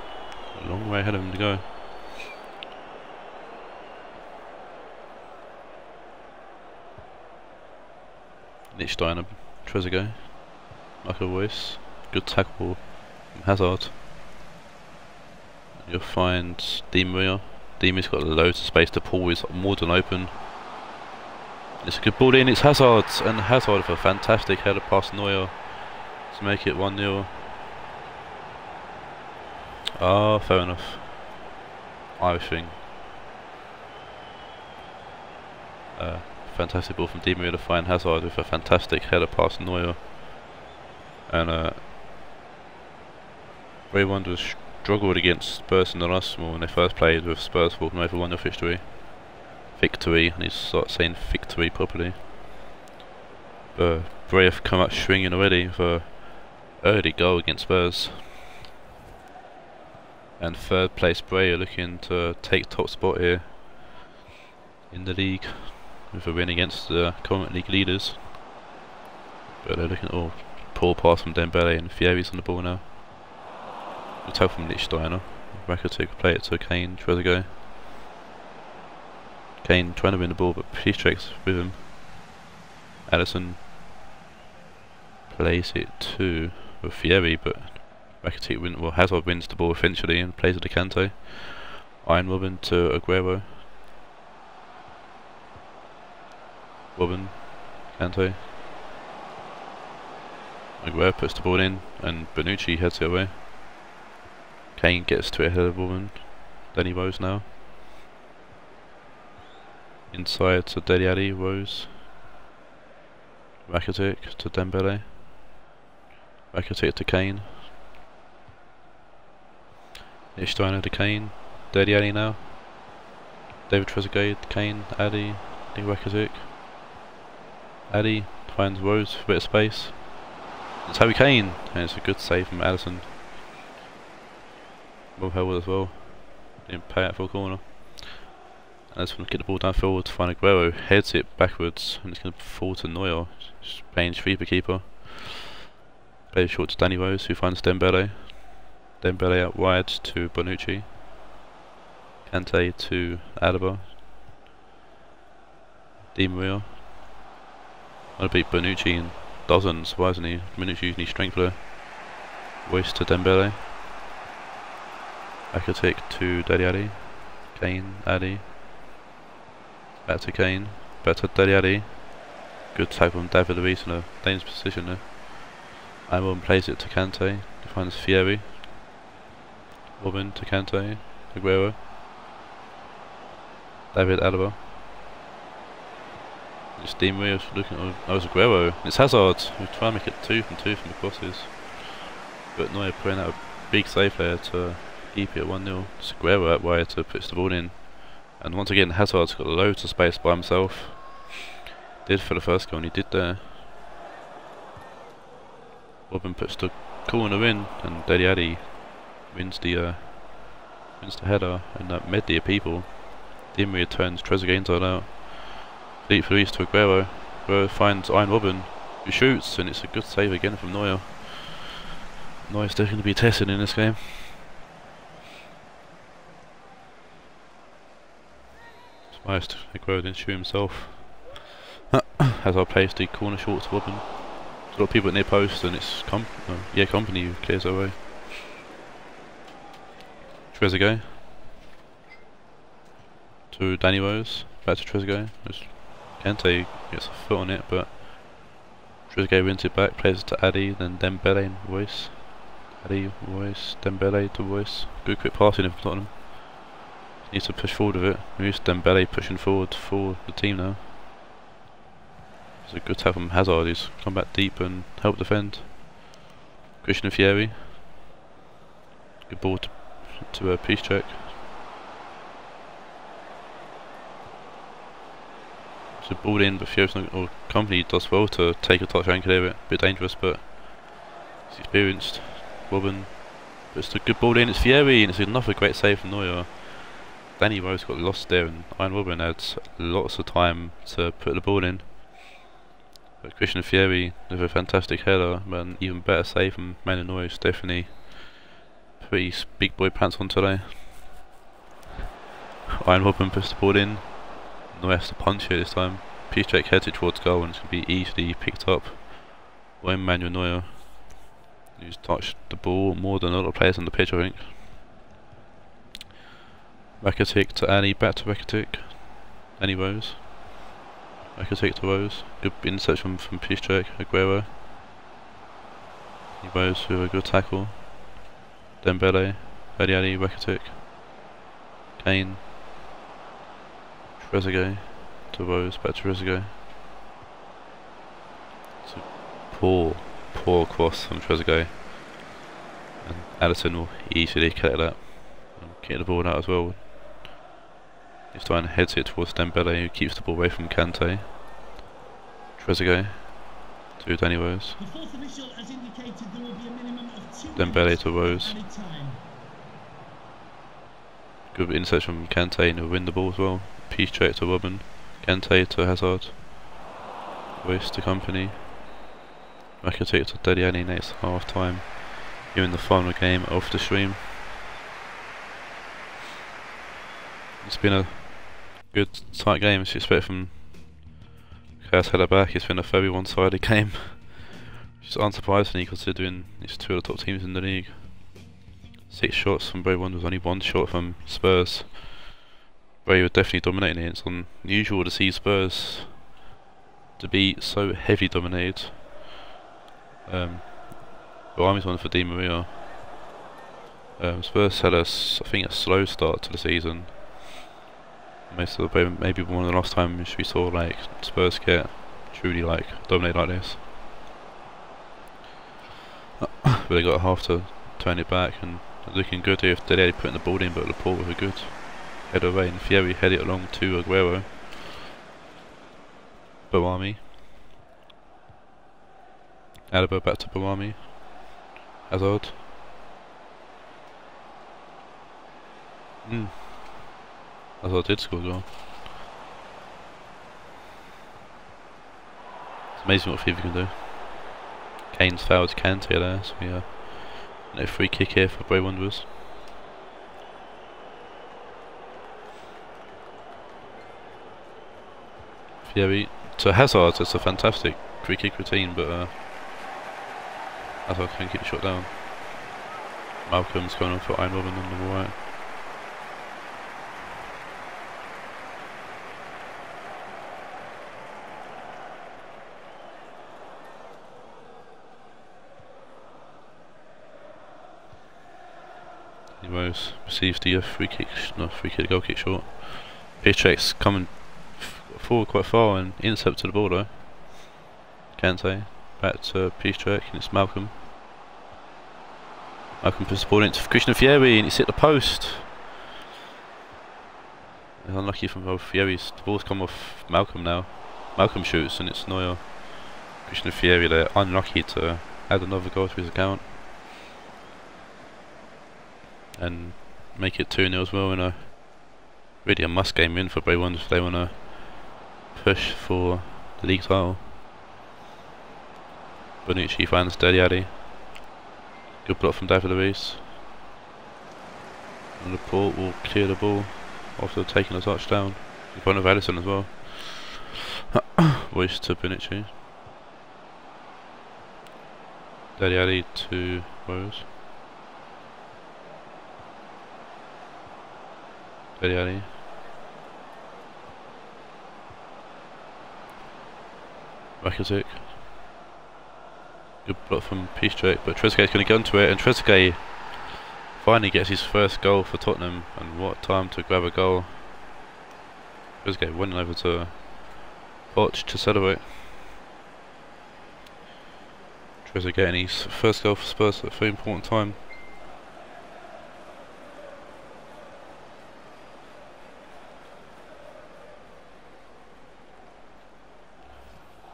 A long way ahead of him to go. Lichtsteiner, Trezeguet, Michael Royce, good tackle from Hazard. You'll find Di Maria Demi's got loads of space, the pool is more than open. It's a good ball in, it's Hazard, and Hazard with a fantastic header past Neuer to make it 1-0. Ah, fair enough. Irish thing. Fantastic ball from Di Maria to find Hazard with a fantastic header past Neuer. And Bray Wanderers struggled against Spurs in the last when they first played, with Spurs walking over 1-0 victory. I need to start saying victory properly. But Bray have come up swinging already with a early goal against Spurs. And third place Bray are looking to take top spot here in the league with a win against the current league leaders. But they're looking at poor pass from Dembele, and Fieri's on the ball now. Good tell from Lichtsteiner. Rakitic play it to Kane, Trezeguet. Kane trying to win the ball, but Piszczek's with him. Alisson plays it to Fieri, but Rakitic Hazard wins the ball eventually and plays it to Kante. Iron Robin to Aguero. Robin, Kante. Aguero puts the ball in and Bonucci heads it away. Kane gets to it ahead of Robin. Danny Rose now. Inside to Dele Alli, Rose. Rakitic to Dembele. Rakitic to Kane. Lichtsteiner to Kane. Dele Alli now. David Trezeguet, Kane, Alli, Rakitic. Alli finds Rose for a bit of space. It's Harry Kane, and it's a good save from Alisson. Well held as well. Didn't pay out for a corner. And that's when we get the ball downfield to find Aguero, heads it backwards, and it's going to fall to Neuer, Spain's sweeper keeper. Plays short to Danny Rose, who finds Dembele. Dembele out wide to Bonucci. Kante to Alaba. Di Maria. Want to beat Bonucci and doesn't, surprisingly. Bonucci using his strength there. Royce to Dembele. Rakitic to Dele Alli. Kane, Alli. Back to Kane. Back to Dele Alli. Good tag from David Luiz in a dangerous position there. Iron plays it to Kante. He finds Fieri. Robin to Kante. Aguero. David Alaba. It's Di Maria looking at it's Aguero. It's Hazard. We try and make it 2 from the crosses. But Neuer putting out a big save there to keep it 1-0. It's Aguero out wide to push the ball in. And once again Hazard's got loads of space by himself. Did for the first goal and he did there. Robin puts the corner in and Dele Alli wins the header, and that medley of people. Di Maria turns Trezeguet inside out. Leap for Luis to Aguero. Aguero finds Iron Robin, who shoots, and it's a good save again from Neuer. Neuer's still going to be tested in this game. Surprised Aguero didn't shoot himself. Hazard plays the corner short to Robin. There's a lot of people at near post, and it's Company who clears away. Trezeguet to Danny Rose, back to Trezeguet. Kante gets a foot on it, but Trezeguet wins it back, plays it to Addy, then Dembele and Royce. Addy, Royce, Dembele to Royce. Good quick passing from Tottenham. Needs to push forward with it. Here's Dembele pushing forward for the team now. It's a good tap from Hazard, who's come back deep and helped defend. Christian Fieri. Good ball to Piszczek. So ball in, but Fieri's not, or Company does well to take a touch and clear it. Bit dangerous, but he's experienced. Robin, but it's a good ball in. It's Fieri, and it's another great save from Neuer. Danny Rose got lost there, and Iron Robin had lots of time to put the ball in. But Christian Fieri with a fantastic header, but an even better save from Manuel Neuer. Definitely pretty big boy pants on today. Iron Robin puts the ball in. Neuer has to punch it this time. Piszczek heads it towards goal, and it's going to be easily picked up by Manuel Neuer, who's touched the ball more than a lot of players on the pitch, I think. Rakitic to Annie, back to Rakitic. Annie Rose. Rakitic to Rose. Good interception from Piszczek, Aguero. Annie Rose with a good tackle. Dembele, Ali, Rakitic. Kane. Trezeguet to Rose, back to Trezeguet. It's a poor cross from Trezeguet. And Alisson will easily collect that and get the ball out as well. He's trying to head it towards Dembele, who keeps the ball away from Kante. Trezeguet to Danny Rose. Dembele to Rose. Good interception from Kante, and he'll win the ball as well. Piszczek to Robin. Kante to Hazard. Royce to Company. Rakitic to Deliani next half time. Here in the final game of the stream. It's been a good tight game as you expect from Chaos Header back. It's been a very one-sided game, which is unsurprising considering it's two of the top teams in the league. 6 shots from Bray Wanderers, only 1 shot from Spurs. Bray were definitely dominating it. It's unusual to see Spurs to be so heavily dominated. Army's one for Di Maria. Spurs had I think a slow start to the season. Maybe one of the last times we saw like Spurs get truly like dominated like this. But they got half to turn it back and looking good here if Dele putting the ball in, but Laporte with a good header away and Fieri head it along to Aguero. Bawami. Alaba back to Bawami. Hazard. Hazard did score a goal. It's amazing what FIFA can do. Kane's fouled Kante there, so yeah. No free kick here for Bray Wanderers. Fieri to Hazard. It's a fantastic free kick routine, but Hazard can keep the shot down. Malcolm's going on for Iron Robin on the right. Rose receives the goal kick short. Piszczek's coming forward quite far and intercepted the ball though. Kante back to Piszczek and it's Malcolm. Malcolm puts the ball into Christian Fieri and it's hit the post. It's unlucky from both Fieri's. The ball's come off Malcolm now. Malcolm shoots and it's Neuer. Christian Fieri there, unlucky to add another goal to his account. And make it 2-0 as well, and really a must game win for Bray Wanderers if they want to push for the league title. Bonucci finds Deliadi. Good block from David Luiz. And Laporte will clear the ball after taking a touchdown in front of Alisson as well. Royce to Bonucci. Deliadi to Rose. Deliani. Rakitic. Good block from Piszczek, but Trezeguet's going to go into it, and Trezeguet finally gets his first goal for Tottenham, and what time to grab a goal. Trezeguet running over to Poch to celebrate. Trezeguet getting his first goal for Spurs at a very important time.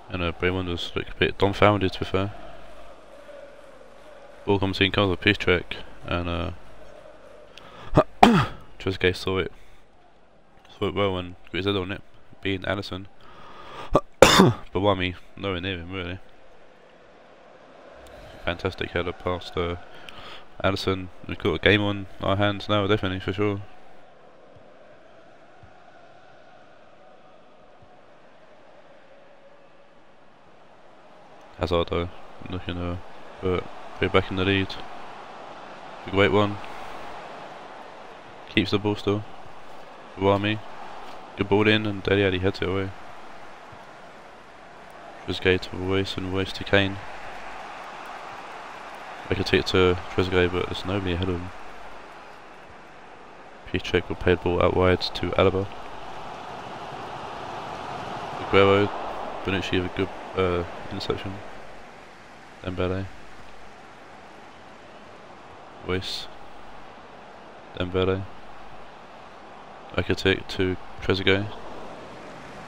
And Bray Wanderers look a bit dumbfounded to be fair. Ball comes in, comes with Piszczek, and Trezeguet saw it well and got his head on it, being Alisson. But Wami nowhere near him really. Fantastic header past Alisson. We've got a game on our hands now, definitely for sure. Hazard though, looking to put back in the lead. Big weight one. Keeps the ball still. Buami. Good ball in and Deli heads it away. Trezeguet to Royce and Royce to Kane. I could take it to Trezeguet, but there's nobody ahead of him. Piszczek will play the ball out wide to Alaba. Aguero, Bonucci have a good interception. Dembele. Royce. Dembele. I could take it to Trezeguet.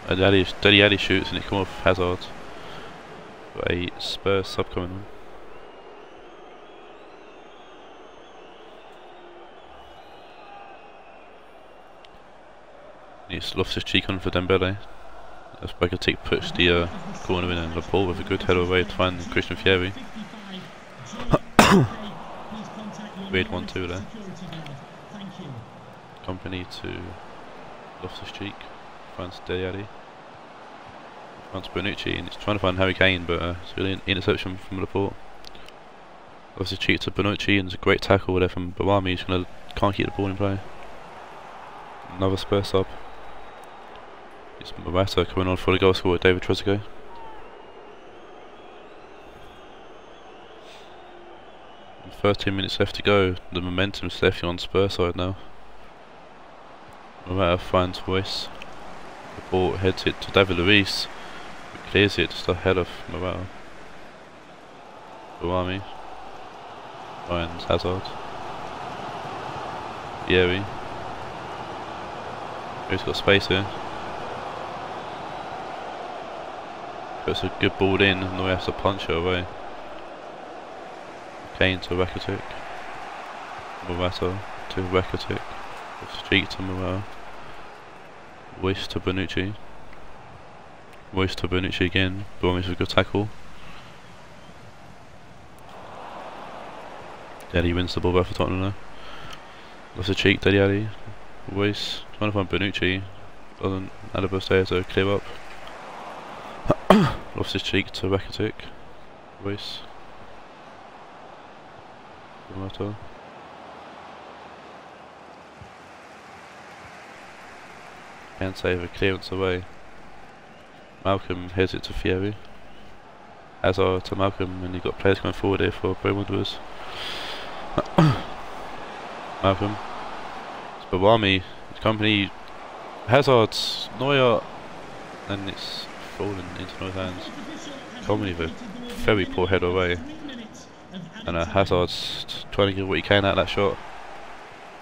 Deli Ali shoots and it comes off Hazard. Got a Spurs sub coming on. He's lost his cheek on for Dembele. As Bakatik puts the corner in and Liverpool with a good header away to find Christian Fieri. Weird 1-2 there. Company to Loftus Cheek. Finds Dele Alli. Finds Bonucci and it's trying to find Harry Kane, but it's really an interception from Laporte. Loftus Cheek to Bonucci and it's a great tackle there from Buami. He's can't keep the ball in play. Another Spurs sub. It's Morata coming on for the goal scorer, David Trezeguet. And 13 minutes left to go. The momentum's left on Spurs side now. Morata finds Royce. The ball heads it to David Luiz. He clears it just ahead of Morata. Buami finds Hazard. Fieri. He's got space here. Puts a good ball in and we have to punch it away. Kane to Rakitic. Morata to Rakitic. Streak to Morata. Royce to Bonucci. Royce to Bonucci again. Buami's a good tackle. Dele wins the ball back for Tottenham now. Lost a cheek, Dele Alli. Royce trying to find Bonucci. Doesn't Alaba stay to clear up. Lost his cheek to Rakitic. Royce. Morata. Can't save a clearance away. Malcolm heads it to Fieri. Hazard to Malcolm, and you've got players going forward here for Bray Wanderers. Malcolm. It's Buami. It's company. Hazard. Neuer. And it's fallen into Neuer's hands. Company with a very poor header away. And Hazard's trying to get what he can out of that shot.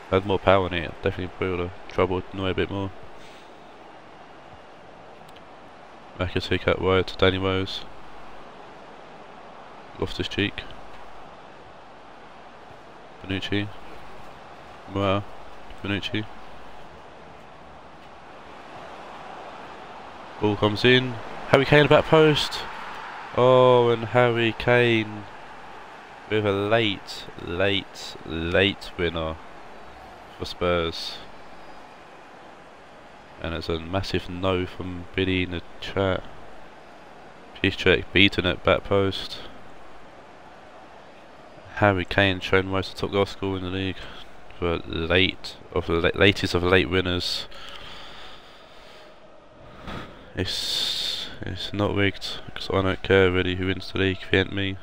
Had more power on it. Definitely would have troubled Neuer a bit more. Rakitic out wide to Danny Rose. Loftus Cheek. Bonucci. Morata. Bonucci. Ball comes in. Harry Kane back post. Oh, and Harry Kane with a late winner for Spurs. And it's a massive no from Billy in the chat. Piszczek beaten at back post. Harry Kane showing most of the top goal scorer in the league for latest of late winners. It's not rigged because I don't care really who wins the league if it ain't me.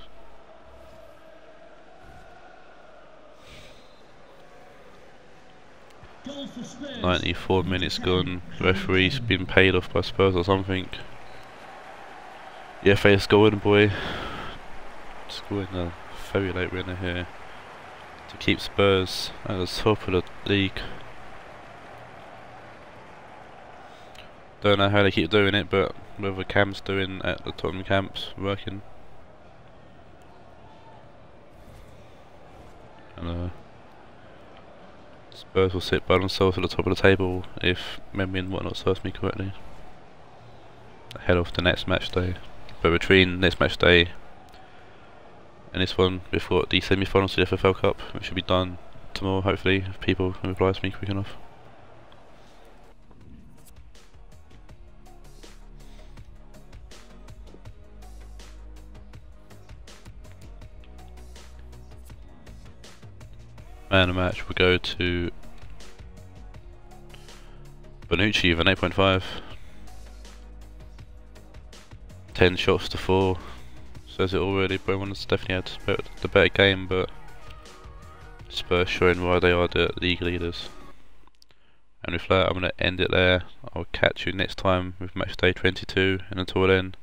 Spurs. 94 minutes gone. The referee's been paid off by Spurs or something. The FA scoring boy. Scoring a very late winner here to keep Spurs at the top of the league. Don't know how they keep doing it, but whether Cam's doing at the Tottenham camps working. And Spurs will sit by themselves at the top of the table if memory and whatnot serves me correctly. Ahead of the next match day. But between next match day and this one, we've got the semi-finals to the FFL Cup, which should be done tomorrow hopefully, if people can reply to me quick enough. Man of the match will go to Bonucci with an 8.5. 10 shots to 4. Says it already. Bremon's definitely had the better game, but Spurs showing why they are the league leaders. And with that, I'm going to end it there. I'll catch you next time with Matchday 22, and until then,